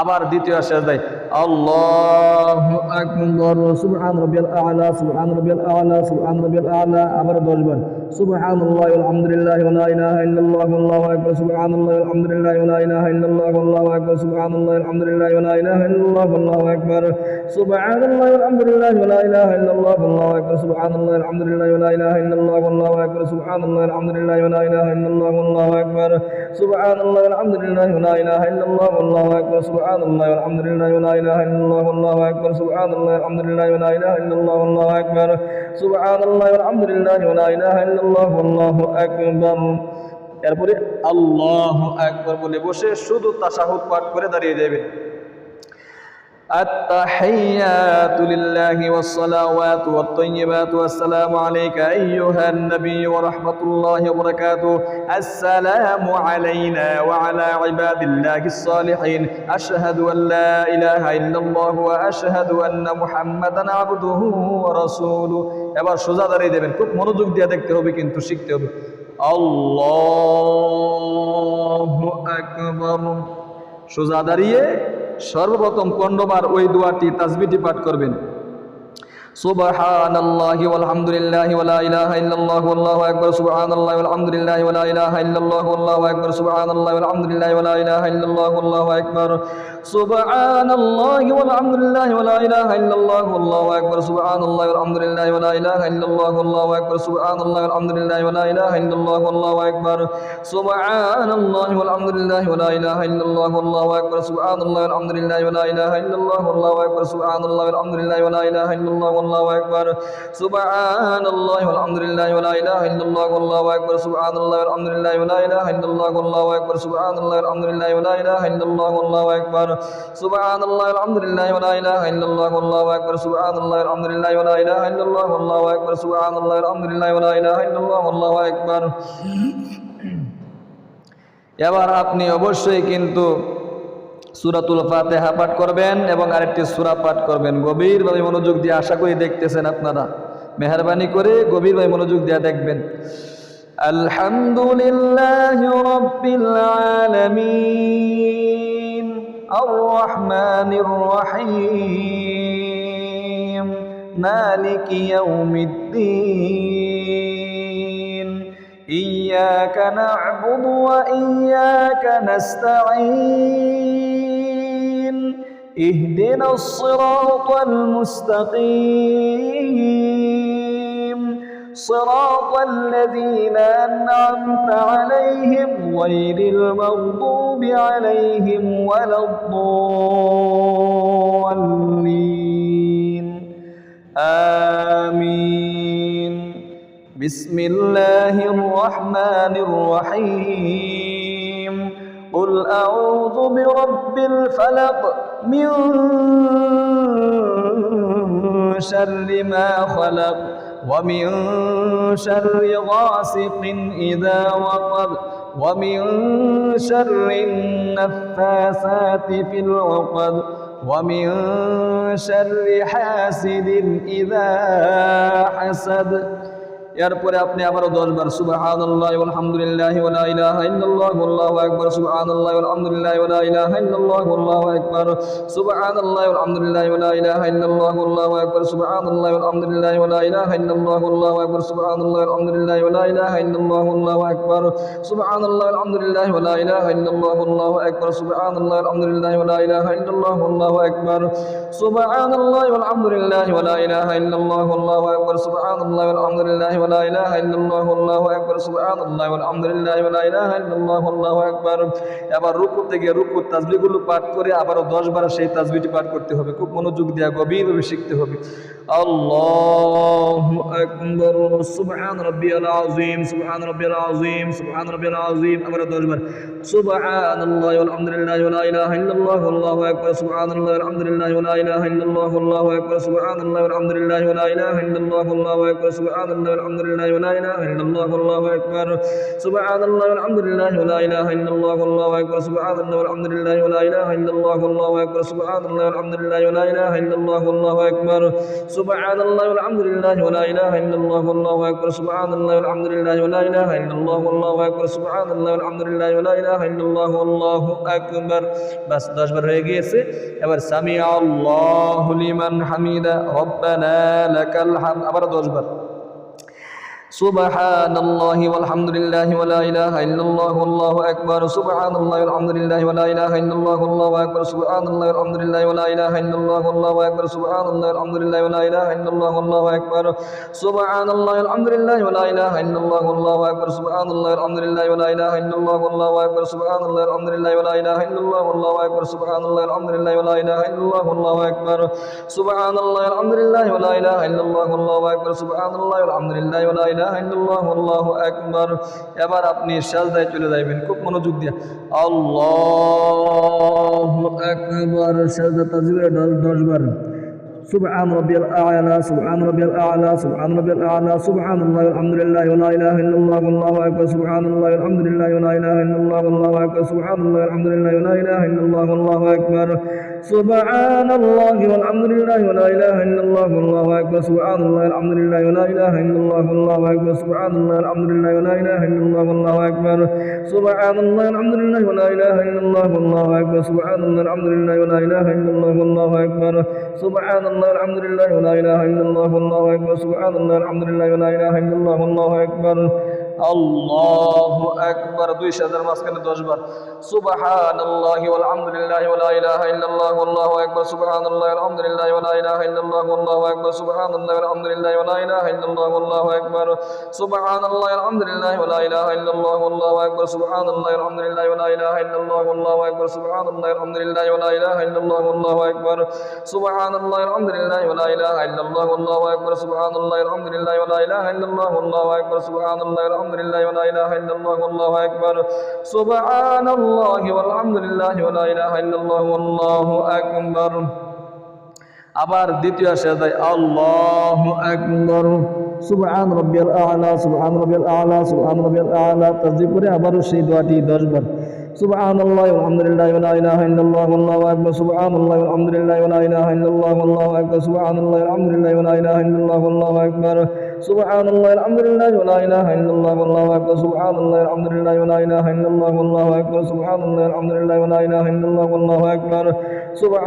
আবার দ্বিতীয় সিজদায় আল্লাহু আকবার সুবহান রাব্বিয়াল আ'লা সুবহান রাব্বিয়াল আ'লা সুবহান রাব্বিয়াল আ'লা। আবার 10 বার সুবহানাল্লাহি আলহামদুলিল্লাহি ওয়া লা ইলাহা ইল্লাল্লাহু আল্লাহু আকবার সুবহানাল্লাহি আলহামদুলিল্লাহি ওয়া লা ইলাহা ইল্লাল্লাহু আল্লাহু আকবার সুবহানাল্লাহি আলহামদুলিল্লাহি ওয়া লা ইলাহা ইল্লাল্লাহু আল্লাহু আকবার সুবহানাল্লাহি আলহামদুলিল্লাহি ওয়া লা ইলাহা ইল্লাল্লাহু আল্লাহু আকবার সুবহানাল্লাহি আলহামদুলিল্লাহি ওয়া লা ইলাহা ইল্লাল্লাহু আল্লাহু আকবার সুবহানাল্লাহি আলহামদুলিল্লাহি ওয়া লা ইলাহা ইল্লাল্লাহু আল্লাহু আকবার সুবহানাল্লাহি আলহামদুলিল্লাহি ওয়া লা ইলাহা ইল্লাল্লাহু আল্লাহু আকবার সুবহানাল্লাহি আলহামদুলিল্লাহি ওয়া লা ইলাহা ইল্লাল্লাহু আল্লাহু আকবার সুবহানাল্লাহি আলহামদুলিল্লাহি ওয়া লা ইলাহা ইল্লাল্লাহু আল্লাহু আকবার সুবহানাল্লাহি আলহামদুলিল্লাহি ওয়া লা ইলাহা ইল্লাল্লাহু আল্লাহু আকবার। এরপরে আল্লাহু আকবার বলে বসে শুধু তাশাহুদ পাঠ করে দাঁড়িয়ে যাবেন। التحيات لله والصلوات والطيبات والسلام عليك أيها النبي ورحمة الله وبركاته السلام علينا وعلى عباد الله الصالحين أشهد أن لا إله إلا الله وأشهد أن محمدا عبده ورسوله। এবার সোজা দাঁড়িয়ে দেবেন, খুব মনোযোগ দিয়ে দেখতে হবে কিন্তু শিখতে হবে। আল্লাহু আকবার সোজা দাঁড়িয়ে সর্বপ্রথম 15 বার ওই দোয়াটি তাসবিহটি পাঠ করবেন। সুবহানাল্লাহি ওয়ালহামদুলিল্লাহি ওয়া লা ইলাহা ইল্লাল্লাহু আল্লাহু আকবার সুবহানাল্লাহি ওয়ালহামদুলিল্লাহি ওয়া লা ইলাহা ইল্লাল্লাহু আল্লাহু আকবার সুবহানাল্লাহি ওয়ালহামদুলিল্লাহি ওয়া লা ইলাহা ইল্লাল্লাহু আল্লাহু আকবার সুবহানাল্লাহি ওয়ালহামদুলিল্লাহি ওয়া লা ইলাহা ইল্লাল্লাহু আল্লাহু আকবার সুবহানাল্লাহি ওয়ালহামদুলিল্লাহি ওয়া লা ইলাহা ইল্লাল্লাহু আল্লাহু আকবার সুবহানাল্লাহি ওয়ালহামদুলিল্লাহি ওয়া লা ইলাহা ইল্লাল্লাহু আল্লাহু আকবার সুবহানাল্লাহি ওয়ালহামদুলিল্লাহি ওয়া লা ইলাহা ইল্লাল্লাহু আল্লাহু আকবার সুবহানাল্লাহি ওয়ালহামদুলিল্লাহি ওয়া লা ইলাহা ইল্লাল্লাহু আল্লাহু আকবার সুবহানাল্লাহি ওয়ালহামদুলিল্লাহি ওয়া লা ইলাহা ইল্লাল্লাহু আল্লাহু আকবার সুবহানাল্লাহি ওয়ালহামদুলিল্লাহি ওয়া লা ইলাহা ইল্লাল্লাহু আল্লাহু আকবার সুবহানাল্লাহি ওয়ালহামদুলিল্লাহি ওয়া লা ইলাহা ইল্লাল্লাহু আল্লাহু আকবার সুবহানাল্লাহি ওয়ালহামদুলিল্লাহি ওয়া লা ইলাহা ইল্লাল্লাহু আল্লাহু আকবার সুবহানাল্লাহি ওয়ালহামদুলিল্লাহি ওয়া লা ইলাহা ইল্লাল্লাহু আল্লাহু আকবার সুবহানাল্লাহি ওয়ালহামদুলিল্লাহি ওয়া লা ইলাহা ইল্লাল্লাহু আল্লাহু আকবার সুবহানাল্লাহি ওয়ালহামদুলিল্লাহি ওয়া লা ইলাহা ইল্লাল্লাহু আল্লাহু আকবার। এবার আপনি অবশ্যই কিন্তু সূরাতুল ফাতিহা পাঠ করবেন এবং আরেকটি সূরা পাঠ করবেন। গভীরভাবে মনোযোগ দিয়ে, আশা করি দেখতেছেন আপনারা, মেহেরবানি করে গভীরভাবে মনোযোগ দিয়ে দেখবেন। আলহামদুলিল্লাহি রাব্বিল আলামিন আর রহমানির রহিম মালিকি ইয়াউমিদ্দিন ইয়্যাকা না'বুদু ওয়া ইয়্যাকা নাস্তাঈন ইহদিনাস সিরাতাল মুস্তাকিম সিরাতাল লাযীনা আন'আমতা আলাইহিম গায়রিল মাগদুবি আলাইহিম ওয়ালাদ-দাল্লিন আমিন। বিসমিল্লাহির রহমানির রহিম قل أعوذ برب الفلق من شر ما خلق ومن شر غاسق إذا وقب ومن شر النفاثات في العقد ومن شر حاسد إذا حسد। এরপরে আপনি আবারও 10 বার সুবহানাল্লাহি ওয়ালহামদুলিল্লাহি ওয়া লা ইলাহা ইল্লাল্লাহু আল্লাহু আকবার সুবহানাল্লাহি ওয়ালহামদুলিল্লাহি ওয়া লা ইলাহা ইল্লাল্লাহু আল্লাহু আকবার সুবহানাল্লাহি ওয়ালহামদুলিল্লাহি ওয়া লা ইলাহা ইল্লাল্লাহু আল্লাহু আকবার সুবহানাল্লাহি ওয়ালহামদুলিল্লাহি ওয়া লা ইলাহা ইল্লাল্লাহু আল্লাহু আকবার সুবহানাল্লাহি ওয়ালহামদুলিল্লাহি ওয়া লা ইলাহা ইল্লাল্লাহু আল্লাহু আকবার সুবহানাল্লাহি ওয়ালহামদুলিল্লাহি ওয়া লা ইলাহা ইল্লাল্লাহু আল্লাহু আকবার সুবহানাল্লাহি ওয়ালহামদুলিল্লাহি ওয়া লা ইলাহা ইল্লাল্লাহু আল্লাহু আকবার সুবহানাল্লাহি ওয়ালহামদুলিল্লাহি ওয়া লা ইলাহা ইল্লাল্লাহু আল্লাহু আকবার সুবহানাল্লাহি ওয়ালহামদুলিল্লাহি ওয়া লা ইলাহা ইল্লাল্লাহু আল্লাহু আকবার সুবহানাল্লাহি ওয়ালহামদুলিল্লাহি ওয়া লা ইলাহা ইল্লাল্লাহু আল্লাহু আকবার। এবার রুকু থেকে রুকুর তাসবিহগুলো পাঠ করে আবারও 10 বার সেই তাসবিহটি পাঠ করতে হবে। খুব মনোযোগ দিয়ে গভীরভাবে শিখতে হবে। আল্লাহু আকবার সুবহান রাব্বিয়াল আযীম সুবহান রাব্বিয়াল আযীম সুবহান রাব্বিয়াল আযীম। আবার 10 বার সুবহানাল্লাহি ওয়ালহামদুলিল্লাহি ওয়া লা ইলাহা ইল্লাল্লাহু আল্লাহু আকবার সুবহানাল্লাহি ওয়ালহামদুলিল্লাহি ওয়া লা ইলাহা ইল্লাল্লাহু আল্লাহু আকবার সুবহানাল্লাহি ওয়ালহামদুলিল্লাহি ওয়া লা ইলাহা ইল্লাল্লাহু আল্লাহু আকবার সুবহানাল্লাহি لله ولا إله إلا الله والله أكبر سبحان الله والحمد لله ولا إله إلا الله والله أكبر سبحان الله والحمد لله ولا إله إلا الله والله أكبر سبحان الله والحمد لله ولا إله إلا الله والله أكبر سبحان الله والحمد لله ولا إله إلا الله والله أكبر سبحان الله والحمد لله ولا إله إلا الله والله أكبر سبحان الله والحمد لله ولا إله إلا الله والله أكبر بس 10 বার হয়ে গিয়েছে এবার সামি আল্লাহু লিমান হামিদা রব্বানা লাকাল হামদ আবার 10 বার سبحان الله والحمد لله ولا إله إلا الله والله أكبر سبحان الله والحمد لله ولا إله إلا الله والله أكبر سبحان الله والحمد لله ولا إله إلا الله والله أكبر سبحان الله والحمد لله ولا إله إلا الله والله أكبر سبحان الله والحمد لله ولا إله إلا الله والله أكبر سبحان الله والحمد لله ولا إله إلا الله والله أكبر سبحان الله والحمد لله ولا إله إلا الله والله أكبر سبحان الله والحمد لله ولا إله إلا الله والله أكبر سبحان الله والحمد لله ولا إله إلا الله والله أكبر سبحان الله والحمد لله ولا إله ইল্লাল্লাহ আল্লাহু আকবার এবার আপনি সাজদায় চলে যাবেন খুব মনোযোগ দিয়ে আল্লাহু আকবার সাজদা তাজবির 10 বার سبحان ربي الأعلى سبحان ربي الأعلى سبحان ربي الأعلى سبحان الله والحمد لله ولا إله إلا الله والله أكبر سبحان الله والحمد لله ولا إله إلا الله والله أكبر سبحان الله والحمد لله ولا إله إلا الله والله أكبر سبحان الله والحمد لله ولا إله إلا الله والله أكبر سبحان الله والحمد لله ولا إله إلا الله والله أكبر سبحان الله والحمد لله ولا إله إلا الله والله أكبر سبحان الله والحمد لله ولا إله إلا الله والله أكبر سبحان الله والحمد لله ولا إله إلا الله والله أكبر سبحان الله الحمد لله ولا إله إلا الله والله أكبر سبحان الله الحمد لله ولا إله إلا الله والله أكبر الله أكبر 2000 মাঝখানে 10 বার سبحان الله والحمد لله ولا إله إلا الله والله أكبر سبحان الله الحمد لله ولا إله إلا الله والله أكبر سبحان الله الحمد لله ولا إله إلا الله والله أكبر سبحان الله الحمد لله ولا إله إلا الله والله أكبر سبحان الله الحمد لله ولا إله إلا الله والله أكبر سبحان الله الحمد لله ولا إله إلا الله والله أكبر سبحان الله الحمد لله ولا إله إلا الله والله أكبر سبحان الله الحمد لله ولا إله إلا الله والله أكبر سبحان الله الحمد لله ولا إله إلا الله والله أكبر سبحان الله والحمد لله ولا إله إلا الله والله أكبر আবার দ্বিতীয় সাজদায় আল্লাহু আকবার সুবহান রাব্বিয়াল আ'লা সুবহান রাব্বিয়াল আ'লা সুবহান রাব্বিয়াল আ'লা তাসবিহ করে আবারও সেই দোয়াটি 10 বার সুবহানাল্লাহি ওয়ালহামদুলিল্লাহি ওয়া লা ইলাহা ইল্লাল্লাহু ওয়াল্লাহু আকবার সুবহানাল্লাহি ওয়ালহামদুলিল্লাহি ওয়া লা ইলাহা ইল্লাল্লাহু ওয়াল্লাহু আকবার সুবহানাল্লাহি ওয়ালহামদুলিল্লাহি ওয়া লা ইলাহা ইল্লাল্লাহু ওয়াল্লাহু আকবার সুবহানাল্লাহি ওয়ালহামদুলিল্লাহি ওয়া লা ইলাহা ইল্লাল্লাহু ওয়াল্লাহু আকবার সুবহানাল্লাহি ওয়ালহামদুলিল্লাহি ওয়া লা ইলাহা ইল্লাল্লাহু ওয়াল্লাহু আকবার সুবহানাল্লাহি ওয়ালহামদুলিল্লাহি ওয়া লা ইলাহা ইল্লাল্লাহু ওয়াল্লাহু আকবার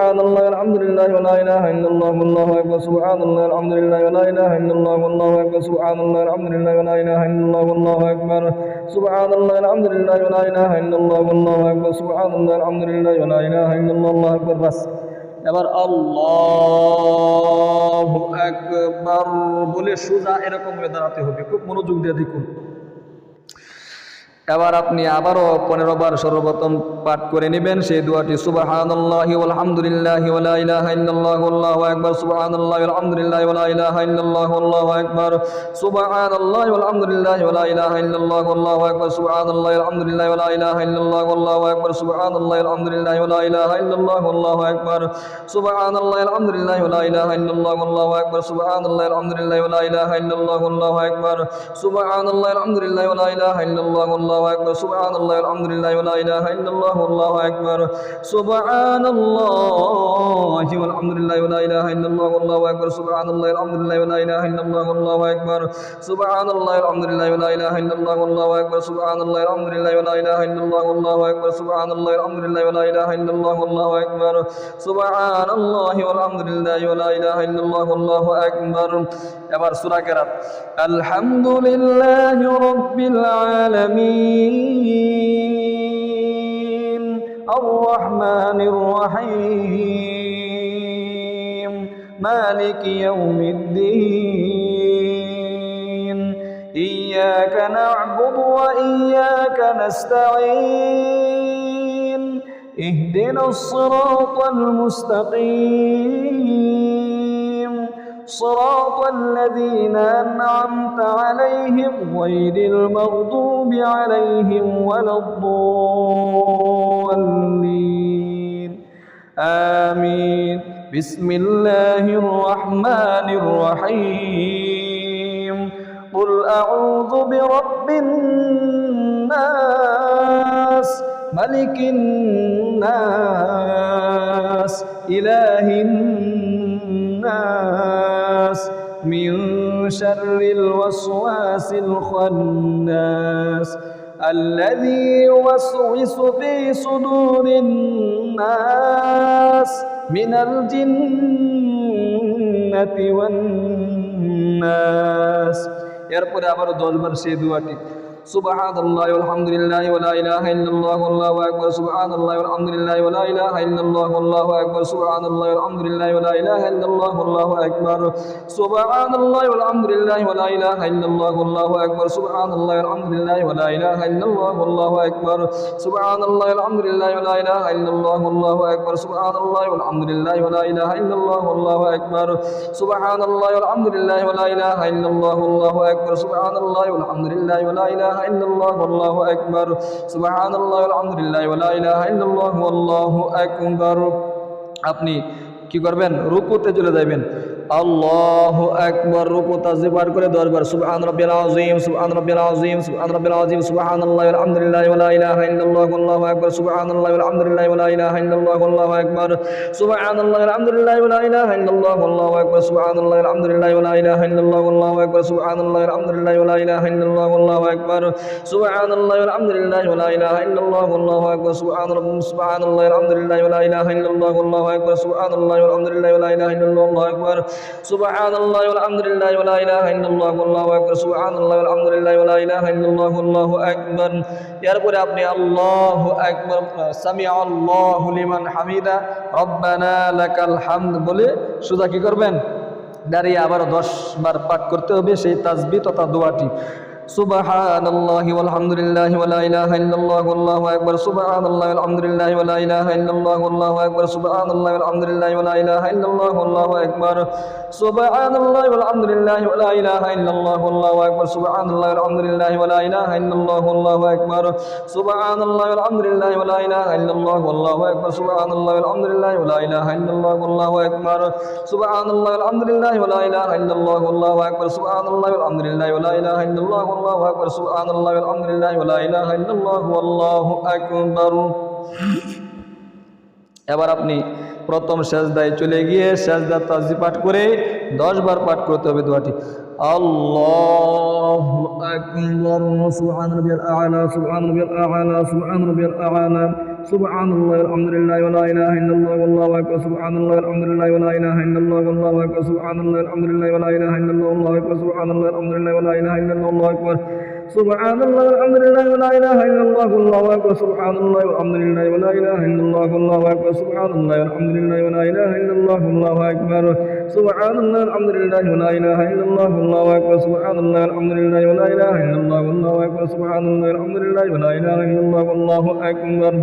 সুবহানাল্লাহি ওয়ালহামদুলিল্লাহি ওয়া লা ইলাহা ইল্লাল্লাহু ওয়াল্লাহু আকবার সুবহানাল্লাহি ওয়ালহামদুলিল্লাহি ওয়া লা ইলাহা ইল্লাল্লাহু ওয়াল্লাহু আকবার সুবহানাল্লাহি ওয়ালহামদুলিল্লাহি ওয়া লা ইলাহা ইল্লাল্লাহু ওয়াল্লাহু আকবার সুবহানাল্লাহি ওয়ালহামদুলিল্লাহি ওয়া লা ইলাহা ইল্লাল্লাহু ওয়াল্লাহু আকবার সুবহানাল্লাহি ওয়ালহামদুলিল্লাহি ওয়া লা ইলাহা ইল্লাল্লাহু আল্লাহু আকবার বাস এবার আল্লাহু আকবার বলে সোজা এরকম ভাবে দাঁড়াতে হবে খুব মনোযোগ দিয়ে দেখুন এবার আপনি আবারও 15 বার সর্বপ্রথম পাঠ করে নেবেন সেই দোয়াটি সুবহানাল্লাহি ওয়ালহামদুলিল্লাহি ওয়া লা ইলাহা ইল্লাল্লাহু আল্লাহু আকবার সুবহানাল্লাহি ওয়ালহামদুলিল্লাহি ওয়া লা ইলাহা ইল্লাল্লাহু আল্লাহু আকবার সুবহানাল্লাহি ওয়ালহামদুলিল্লাহি ওয়া লা ইলাহা ইল্লাল্লাহু আল্লাহু আকবার সুবহানাল্লাহি ওয়ালহামদুলিল্লাহি ওয়া লা ইলাহা ইল্লাল্লাহু আল্লাহু আকবার সুবহানাল্লাহি ওয়ালহামদুলিল্লাহি ওয়া লা ইলাহা ইল্লাল্লাহু আল্লাহু আকবার সুবহানাল্লাহি ওয়ালহামদুলিল্লাহি ওয়া লা ইলাহা ইল্লাল্লাহু আল্লাহু আকবার সুবহানাল্লাহি ওয়ালহামদুলিল্লাহি ওয়া লা ইলাহা ইল্লাল্লাহু আল্লাহু আকবার সুবহানাল্লাহি ওয়ালহামদুলিল্লাহি ওয়া লা ইলাহা ইল্লাল্লাহু আল্লাহু আকবার সুবহানাল্লাহি ওয়ালহামদুলিল্লাহি ওয়া লা ইলাহা ইল্লাল্লাহু আল্লাহু আকবার সুবহানাল্লাহি ওয়ালহামদুলিল্লাহি ওয়া লা ইলাহা ইল্লাল্লাহু আল্লাহু আকবার সুবহানাল্লাহি ওয়ালহামদুলিল্লাহি ওয়া লা ইলাহা ইল্লাল্লাহু আল্লাহু আকবার সুবহানাল্লাহি ওয়ালহামদুলিল্লাহি ওয়া লা ইলাহা ইল্লাল্লাহু আল্লাহু আকবার সুবহানাল্লাহি ওয়ালহামদুলিল্লাহি ওয়া লা ইলাহা ইল্লাল্লাহু আল্লাহু আকবার সুবহানাল্লাহি ওয়ালহামদুলিল্লাহি ওয়া লা ইলাহা ইল্লাল্লাহু আল্লাহু আকবার সুবহানাল্লাহি ওয়ালহামদুলিল্লাহি ওয়া লা ইলাহা ইল্লাল্লাহু আল্লাহু আকবার এবার সূরা কিরাত আলহামদুলিল্লাহি রাব্বিল আলামিন আর-রাহমানির রহিম মালিকি ইয়াউমিদ্দিন ইয়্যাকা না'বুদু ওয়া ইয়্যাকা নাস্তাঈন ইহদিনাস সিরাতাল মুস্তাকিম صراط الذين أنعمت عليهم غير المغضوب عليهم ولا الضالين آمين بسم الله الرحمن الرحيم কুল আউযু বিরাব্বিন নাস মালিকিন নাস ইলাহিন নাস মিন শাররিল ওয়াসওয়াসিল খান্নাস الذي يوسوس في صدور الناس من الجنة والناس এরপরে আবার 10 বার সেই দোয়াটি সুবহানাল্লাহি ওয়ালহামদুলিল্লাহি ওয়া লা ইলাহা ইল্লাল্লাহু আল্লাহু আকবার সুবহানাল্লাহি ওয়ালহামদুলিল্লাহি ওয়া লা ইলাহা ইল্লাল্লাহু আল্লাহু আকবার সুবহানাল্লাহি ওয়ালহামদুলিল্লাহি ওয়া লা ইলাহা ইল্লাল্লাহু আল্লাহু আকবার সুবহানাল্লাহি ওয়ালহামদুলিল্লাহি ওয়া লা ইলাহা ইল্লাল্লাহু আল্লাহু আকবার সুবহানাল্লাহি ওয়ালহামদুলিল্লাহি ওয়া লা ইলাহা ইল্লাল্লাহু আল্লাহু আকবার সুবহানাল্লাহি ওয়ালহামদুলিল্লাহি ওয়া লা ইলাহা ইল্লাল্লাহু আল্লাহু আকবার সুবহানাল্লাহি ওয়ালহামদুলিল্লাহি ওয়া লা ইলাহা ইল্লাল্লাহু আল্লাহু আকবার সুবহানাল্লাহি ওয়ালহামদুলিল্লাহি ওয়া লা ইলাহা ইল্লাল্লাহু আল্লাহু আকবার সুবহানাল্লাহি ওয়ালহামদুলিল্লাহি ওয়া লা ইলাহা ইল্লাল্লাহু আল্লাহু আকবার সুবহানাল্লাহি ওয়ালহামদুলিল্লাহি ওয়া লা ইলাহা ইল্লাল্লাহু আল্লাহু আকবার। আপনি কি করবেন? রুকুতে চলে যাবেন। আল্লাহু আকবার। রুকু তাসবিহ পাঠ করে 10 বার সুবহান রাব্বিয়াল আযীম সুবহান রাব্বিয়াল আযীম সুবহান রাব্বিয়াল আযীম সুবহানাল্লাহি ওয়ালহামদুলিল্লাহি ওয়া লা ইলাহা ইল্লাল্লাহু আল্লাহু আকবার সুবহানাল্লাহি ওয়ালহামদুলিল্লাহি ওয়া লা ইলাহা ইল্লাল্লাহু আল্লাহু আকবার সুবহানাল্লাহি ওয়ালহামদুলিল্লাহি ওয়া লা ইলাহা ইল্লাল্লাহু আল্লাহু আকবার সুবহানাল্লাহি ওয়ালহামদুলিল্লাহি ওয়া লা ইলাহা ইল্লাল্লাহু আল্লাহু আকবার সুবহানাল্লাহি ওয়ালহামদুলিল্লাহি ওয়া লা ইলাহা ইল্লাল্লাহু আল্লাহু আকবার সুবহানাল্লাহি ওয়ালহামদুলিল্লাহি ওয়া লা ইলাহা ইল্লাল্লাহু আল্লাহু আকবার সুবহানাল্লাহি ওয়ালহামদুলিল্লাহি ওয়া লা ইলাহা ইল্লাল্লাহু আল্লাহু আকবার সুবহানাল্লাহি ওয়ালহামদুলিল্লাহি ওয়া লা ইলাহা ইল্লাল্লাহু আল্লাহু আকবার সুবহানাল্লাহি ওয়ালহামদুলিল্লাহি ওয়া লা ইলাহা ইল্লাল্লাহু আল্লাহু আকবার সুবহানাল্লাহি ওয়ালহামদুলিল্লাহি ওয়া লা ইলাহা ইল্লাল্লাহু আল্লাহু আকবার। এরপরে আপনি আল্লাহু আকবার সামিআল্লাহু লিমান হামিদা রব্বানা লাকাল হামদ বলে সোজা কি করবেন? দাঁড়িয়ে আবার 10 বার পাঠ করতে হবে সেই তাসবিহ তথা দোয়াটি। সুবহানাল্লাহি ওয়ালহামদুলিল্লাহি ওয়া লা ইলাহা ইল্লাল্লাহু আল্লাহু আকবার সুবহানাল্লাহি ওয়ালহামদুলিল্লাহি ওয়া লা ইলাহা ইল্লাল্লাহু আল্লাহু আকবার সুবহানাল্লাহি ওয়ালহামদুলিল্লাহি ওয়া লা ইলাহা ইল্লাল্লাহু আল্লাহু আকবার সুবহানাল্লাহি ওয়ালহামদুলিল্লাহি ওয়া লা ইলাহা ইল্লাল্লাহু আল্লাহু আকবার সুবহানাল্লাহি ওয়ালহামদুলিল্লাহি ওয়া লা ইলাহা ইল্লাল্লাহু আল্লাহু আকবার সুবহানাল্লাহি ওয়ালহামদুলিল্লাহি ওয়া লা ইলাহা ইল্লাল্লাহু আল্লাহু আকবার সুবহানাল্লাহি ওয়ালহামদুলিল্লাহি ওয়া লা ইলাহা ইল্লাল্লাহু আল্লাহু আকবার সুবহানাল্লাহি ওয়ালহামদুলিল্লাহি ওয়া লা ইলাহা ইল্লাল্লাহু আল্লাহু আকবার সুবহানাল্লাহি ওয়ালহামদুলিল্লাহি ওয়া লা ইলাহা ইল্লাল্লাহু আল্লাহু আকবার সুবহানাল্লাহি ওয়ালহামদুলিল্লাহি ওয়া লা ইলাহা ইল্লাল্লাহু আল্লাহু আকবার। এবার আপনি প্রথম সেজদায় চলে গিয়ে সেজদা তাসবিহ পাঠ করে 10 বার পাঠ করতে হবে দোয়াটি। আল্লাহু আকবার সুবহান রাব্বিয়াল আ'লা সুবহান রাব্বিয়াল আ'লা সুবহান রাব্বিয়াল আ'লা সুবহানাল্লাহি ওয়ালহামদুলিল্লাহি ওয়া লা ইলাহা ইল্লাল্লাহু আল্লাহু আকবার সুবহানাল্লাহি ওয়ালহামদুলিল্লাহি ওয়া লা ইলাহা ইল্লাল্লাহু আল্লাহু আকবার সুবহানাল্লাহি ওয়ালহামদুলিল্লাহি ওয়া লা ইলাহা ইল্লাল্লাহু আল্লাহু আকবার সুবহানাল্লাহি ওয়ালহামদুলিল্লাহি ওয়া লা ইলাহা ইল্লাল্লাহু আল্লাহু আকবার সুবহানাল্লাহি ওয়ালহামদুলিল্লাহি ওয়া লা ইলাহা ইল্লাল্লাহু আল্লাহু আকবার সুবহানাল্লাহি ওয়ালহামদুলিল্লাহি ওয়া লা ইলাহা ইল্লাল্লাহু আল্লাহু আকবার সুবহানাল্লাহি ওয়ালহামদুলিল্লাহি ওয়া লা ইলাহা ইল্লাল্লাহু আল্লাহু আকবার সুবহানাল্লাহি ওয়ালহামদুলিল্লাহি ওয়া লা ইলাহা ইল্লাল্লাহু আল্লাহু আকবার সুবহানাল্লাহি ওয়ালহামদুলিল্লাহি ওয়া লা ইলাহা ইল্লাল্লাহু আল্লাহু আকবার সুবহানাল্লাহি ওয়ালহামদুলিল্লাহি ওয়া লা ইলাহা ইল্লাল্লাহু আল্লাহু আকবার।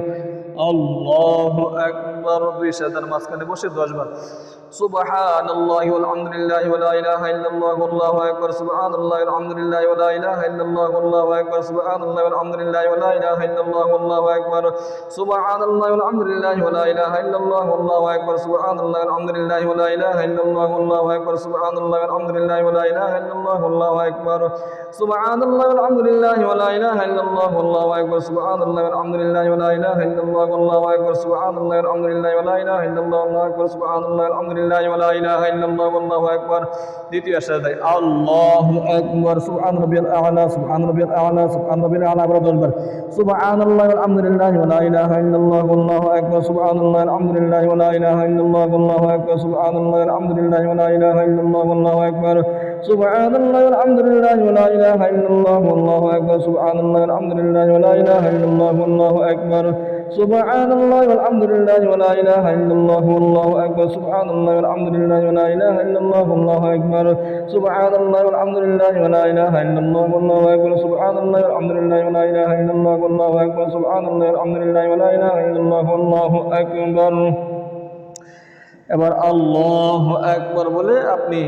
আল্লাহু আকবার। দুই সেজদার মাঝখানে বসে 10 বার সুবহানাল্লাহি ওয়ালহামদুলিল্লাহি ওয়া লা ইলাহা ইল্লাল্লাহু আল্লাহু আকবার সুবহানাল্লাহি ওয়ালহামদুলিল্লাহি ওয়া লা ইলাহা ইল্লাল্লাহু আল্লাহু আকবার সুবহানাল্লাহি ওয়ালহামদুলিল্লাহি ওয়া লা ইলাহা ইল্লাল্লাহু আল্লাহু আকবার সুবহানাল্লাহি ওয়ালহামদুলিল্লাহি ওয়া লা ইলাহা ইল্লাল্লাহু আল্লাহু আকবার সুবহানাল্লাহি ওয়ালহামদুলিল্লাহি ওয়া লা ইলাহা ইল্লাল্লাহু আল্লাহু আকবার সুবহানাল্লাহি ওয়ালহামদুলিল্লাহি ওয়া লা ইলাহা ইল্লাল্লাহু আল্লাহু আকবার সুবহানাল্লাহি ওয়ালহামদুলিল্লাহি ওয়া লা ইলাহা ইল্লাল্লাহু আল্লাহু আকবার সুবহানাল্লাহি ওয়ালহামদুলিল্লাহি ওয়া লা ইলাহা ইল্লাল্লাহু আল্লাহু আকবার সুবহানাল্লাহি ওয়ালহামদুলিল্লাহি ওয়া লা ইলাহা ইল্লাল্লাহু আল্লাহু আকবার সুবহানাল্লাহি ওয়ালহামদুলিল্লাহি ওয়া লা ইলাহা ইল্লাল্লাহু আল্লাহু আকবার। দ্বিতীয় সেজদায় আল্লাহু আকবার সুবহান রাব্বিয়াল আ'লা সুবহান রাব্বিয়াল আ'লা সুবহান রাব্বিয়াল আ'লা আবার 10 বার সুবহানাল্লাহি ওয়ালহামদুলিল্লাহি ওয়া লা ইলাহা ইল্লাল্লাহু আল্লাহু আকবার সুবহানাল্লাহি ওয়ালহামদুলিল্লাহি ওয়া লা ইলাহা ইল্লাল্লাহু আল্লাহু আকবার সুবহানাল্লাহি ওয়ালহামদুলিল্লাহি ওয়া লা ইলাহা ইল্লাল্লাহু আল্লাহু আকবার সুবহানাল্লাহি ওয়ালহামদুলিল্লাহি ওয়া লা ইলাহা ইল্লাল্লাহু আল্লাহু আকবার সুবহানাল্লাহি ওয়ালহামদুলিল্লাহি ওয়া লা ইলাহা ইল্লাল্লাহু আল্লাহু আকবার সুবহানাল্লাহি ওয়ালহামদুলিল্লাহি ওয়া লা ইলাহা ইল্লাল্লাহু আল্লাহু আকবার সুবহানাল্লাহি ওয়ালহামদুলিল্লাহি ওয়া লা ইলাহা ইল্লাল্লাহু আল্লাহু আকবার সুবহানাল্লাহি ওয়ালহামদুলিল্লাহি ওয়া লা ইলাহা ইল্লাল্লাহু আল্লাহু আকবার সুবহানাল্লাহি ওয়ালহামদুলিল্লাহি ওয়া লা ইলাহা ইল্লাল্লাহু আল্লাহু আকবার সুবহানাল্লাহি ওয়ালহামদুলিল্লাহি ওয়া লা ইলাহা ইল্লাল্লাহু আল্লাহু আকবার। এবার আল্লাহু আকবার বলে আপনি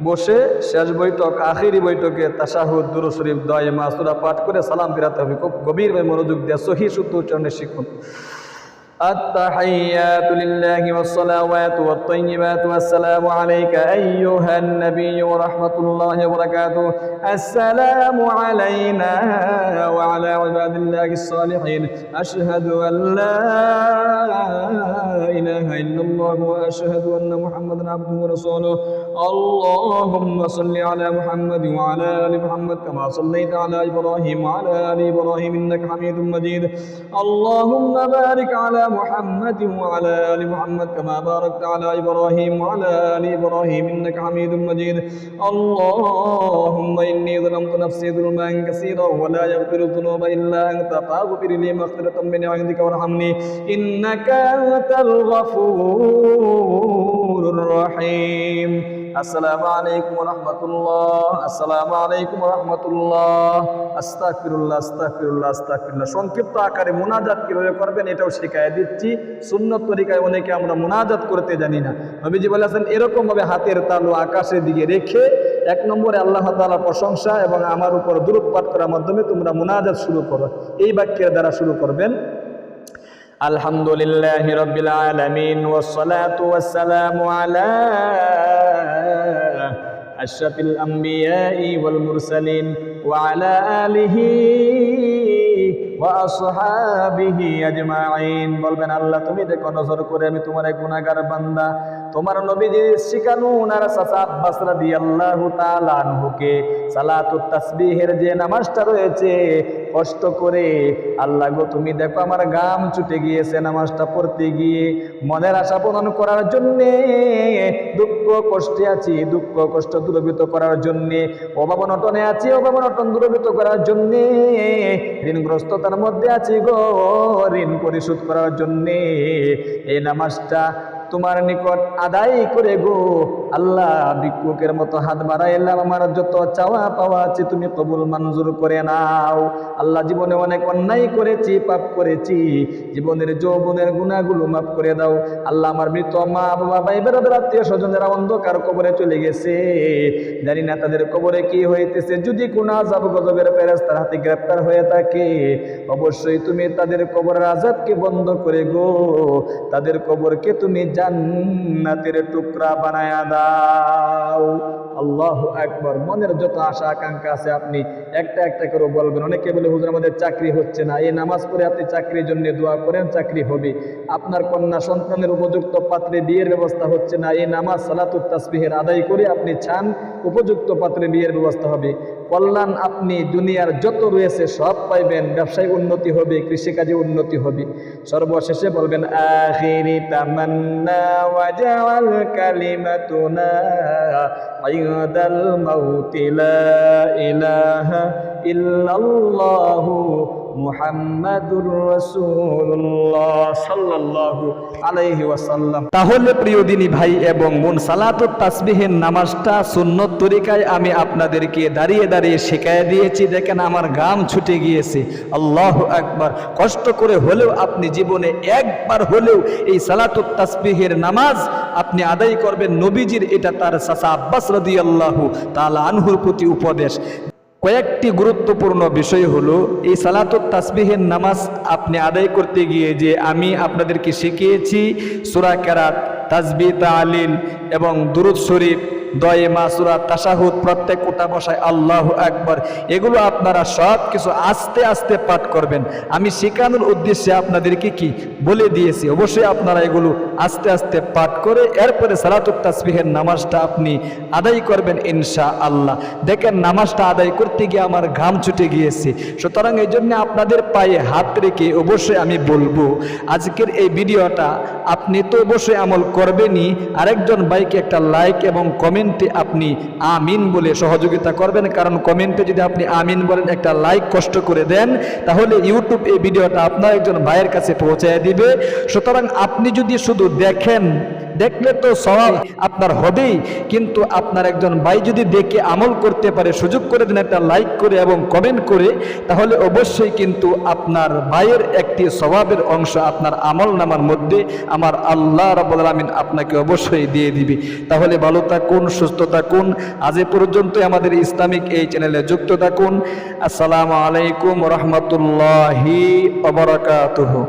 বসে শেষ বৈঠক আখিরি বৈঠকে তাশাহুদ দুরূদ শরীফ দোয়া মাসুরা পাঠ করে সালাম ফিরাতে হবে। খুব গভীরভাবে মনোযোগ দিয়ে সহিহ শুদ্ধ উচ্চারণে শিখুন। التحيات لله والصلوات والطيبات والسلام عليك أيها النبي ورحمة الله وبركاته السلام علينا وعلى عباد الله الصالحين أشهد أن لا إله إلا الله وأشهد أن محمدا عبده ورسوله اللهم صل على محمد وعلى آل محمد كما صليت على إبراهيم وعلى آل إبراهيم إنك حميد مجيد اللهم بارك على محمد وعلى آل محمد كما باركت على إبراهيم وعلى آل إبراهيم إنك حميد مجيد اللهم إني ظلمت نفسي ظلما كثيرا ولا يغفر الذنوب إلا أنت فاغفر لي مغفرة من عندك وارحمني إنك أنت الغفور الرحيم আসসালামু আলাইকুম ওয়া রাহমাতুল্লাহ আসসালামু আলাইকুম ওয়া রাহমাতুল্লাহ আস্তাগফিরুল্লাহ আস্তাগফিরুল্লাহ আস্তাগফিরুল্লাহ সংক্ষিপ্ত আকারে মুনাজাত কিভাবে করবেন এটাও শেখায় দিচ্ছি সুন্নত তরিকায় অনেকে আমরা মুনাজাত করতে জানি না নবীজি বলেছেন এরকম ভাবে হাতের তালু আকাশের দিকে রেখে এক নম্বরে আল্লাহ তাআলার প্রশংসা এবং আমার উপর দুরূদ পাঠ করার মাধ্যমে তোমরা মুনাজাত শুরু করো এই বাক্যের দ্বারা শুরু করবেন আলহামদুলিল্লাহি রাব্বিল আলামিন ওয়াস সালাতু ওয়াস সালামু আলা আশরাফিল আমবিয়াই ওয়াল মুরসালিন ওয়া আলা আলিহি ওয়া আসহাবিহি আজমাইন বলবেন আল্লাহ তুমি দেখো নজর করে আমি তোমার এক গুনাহগার বান্দা তোমার নবীজির শিখানো ওনার চাচা আব্বাস রাদিয়াল্লাহু তাআলা আনহুকে সালাতুত তাসবিহের যে নামাজটা রয়েছে কষ্ট করে আল্লাহ গো তুমি দেখো আমার গাম ছুটে গিয়েছে নামাজটা পড়তে গিয়ে মনের আশা পূরণ করার জন্যে দুঃখ কষ্টে আছি দুঃখ কষ্ট দূরীভূত করার জন্যে অভাব অনটনে আছি অভাব অনটন দূরীভূত করার জন্যে ঋণগ্রস্ততার মধ্যে আছি গো ঋণ পরিশোধ করার জন্যে এই নামাজটা তোমার নিকট আদায় করে গো আল্লাহ ভিক্ষুকের মতো হাত বাড়াইলাম আমার যত চাওয়া পাওয়া আছে তুমি কবুল মঞ্জুর করে নাও আল্লাহ জীবনে অনেক অন্যায় করেছি পাপ করেছি জীবনের যৌবনের গুনাহগুলো মাফ করে দাও আল্লাহ আমার মৃত মা বাবা ভাই বেরাদার আত্মীয় স্বজন যারা অন্ধকার কবরে চলে গেছে জানি না তাদের কবরে কি হইতেছে যদি কোনো আযাব গজবের ফেরেশতার হাতে গ্রেফতার হয়ে থাকে অবশ্যই তুমি তাদের কবরের আযাবকে বন্ধ করে গো তাদের কবরকে তুমি জান্নাতের টুকরা বানায়া দাও আল্লাহু আকবার মনের যত আশা আকাঙ্ক্ষা আছে আপনি একটা একটা করে বলবেন অনেকে বলে হুজুর আমাদের চাকরি হচ্ছে না এই নামাজ পড়ে আপনি চাকরির জন্য দোয়া করেন চাকরি হবে আপনার কন্যা সন্তানের উপযুক্ত পাত্রে বিয়ের ব্যবস্থা হচ্ছে না এই নামাজ সালাতুত তাসবিহের আদায় করে আপনি চান উপযুক্ত পাত্রে বিয়ের ব্যবস্থা হবে কল্যাণ আপনি দুনিয়ার যত রয়েছে সব পাইবেন ব্যবসায় উন্নতি হবে কৃষিকাজে উন্নতি হবে সর্বশেষে বলবেন আখিরি তামান্না ওয়াজাল কালিমাতুনা আইদাল মাউতি লা ইলাহা ইল্লাল্লাহু মুহাম্মাদুর রাসূলুল্লাহ সাল্লাল্লাহু আলাইহি ওয়াসাল্লাম তাহলে প্রিয় দিনী ভাই এবং বোন সালাতুত তাসবিহের নামাজটা সুন্নত তরিকায় আমি আপনাদেরকে দাঁড়িয়ে দাঁড়িয়ে শেখায় দিয়েছি দেখেন আমার গাম ছুটে গিয়েছে আল্লাহু আকবার কষ্ট করে হলেও আপনি জীবনে একবার হলেও এই সালাতুত তাসবিহের নামাজ আপনি আদায় করবেন নবীজির এটা তার চাচা আব্বাস রাদিয়াল্লাহু তাআলা আনহুর প্রতি উপদেশ কয়েকটি গুরুত্বপূর্ণ বিষয় হলো এই সালাতুত তাসবিহের নামাজ আপনি আদায় করতে গিয়ে যে আমি আপনাদেরকে শিখিয়েছি সূরা কেরাত তাসবিহ তাহলিল এবং দুরূদ শরীফ দয়ে মাসুরা তাশাহুদ প্রত্যেক উঠা বসায় আল্লাহু আকবার এগুলো আপনারা সব কিছু আস্তে আস্তে পাঠ করবেন আমি শেখানোর উদ্দেশ্যে আপনাদেরকে কি বলে দিয়েছি অবশ্যই আপনারা এগুলো আস্তে আস্তে পাঠ করে এরপরে সালাতুত তাসবিহের নামাজটা আপনি আদায় করবেন ইনশাআল্লাহ দেখেন নামাজটা আদায় করতে গিয়ে আমার ঘাম ছুটে গিয়েছে সুতরাং এই জন্য আপনাদের পায়ে হাত রেখে অবশ্যই আমি বলবো আজকের এই ভিডিওটা আপনি তো অবশ্যই আমল করবেনই আরেকজন ভাইকে একটা লাইক এবং কমেন্ট আপনি আমিন বলে সহযোগিতা করবেন কারণ কমেন্টে যদি আপনি আমিন বলেন একটা লাইক কষ্ট করে দেন তাহলে ইউটিউব এই ভিডিওটা আপনার একজন ভাইয়ের কাছে পৌঁছায় দিবে সুতরাং আপনি যদি শুধু দেখেন দেখলে তো সওয়াব আপনার হবেই কিন্তু আপনার একজন ভাই যদি দেখে আমল করতে পারে সুযোগ করে দেন একটা লাইক করে এবং কমেন্ট করে তাহলে অবশ্যই কিন্তু আপনার ভাইয়ের একটি সওয়াবের অংশ আপনার আমল নামার মধ্যে আমার আল্লাহ রাব্বুল আলামিন আপনাকে অবশ্যই দিয়ে দিবে তাহলে ভালো থাকুন সুস্থ থাকুন আজ এ পর্যন্ত আমাদের ইসলামিক এই চ্যানেলে যুক্ত থাকুন আসসালামু আলাইকুম ওয়া রাহমাতুল্লাহি ওয়া বারাকাতুহু।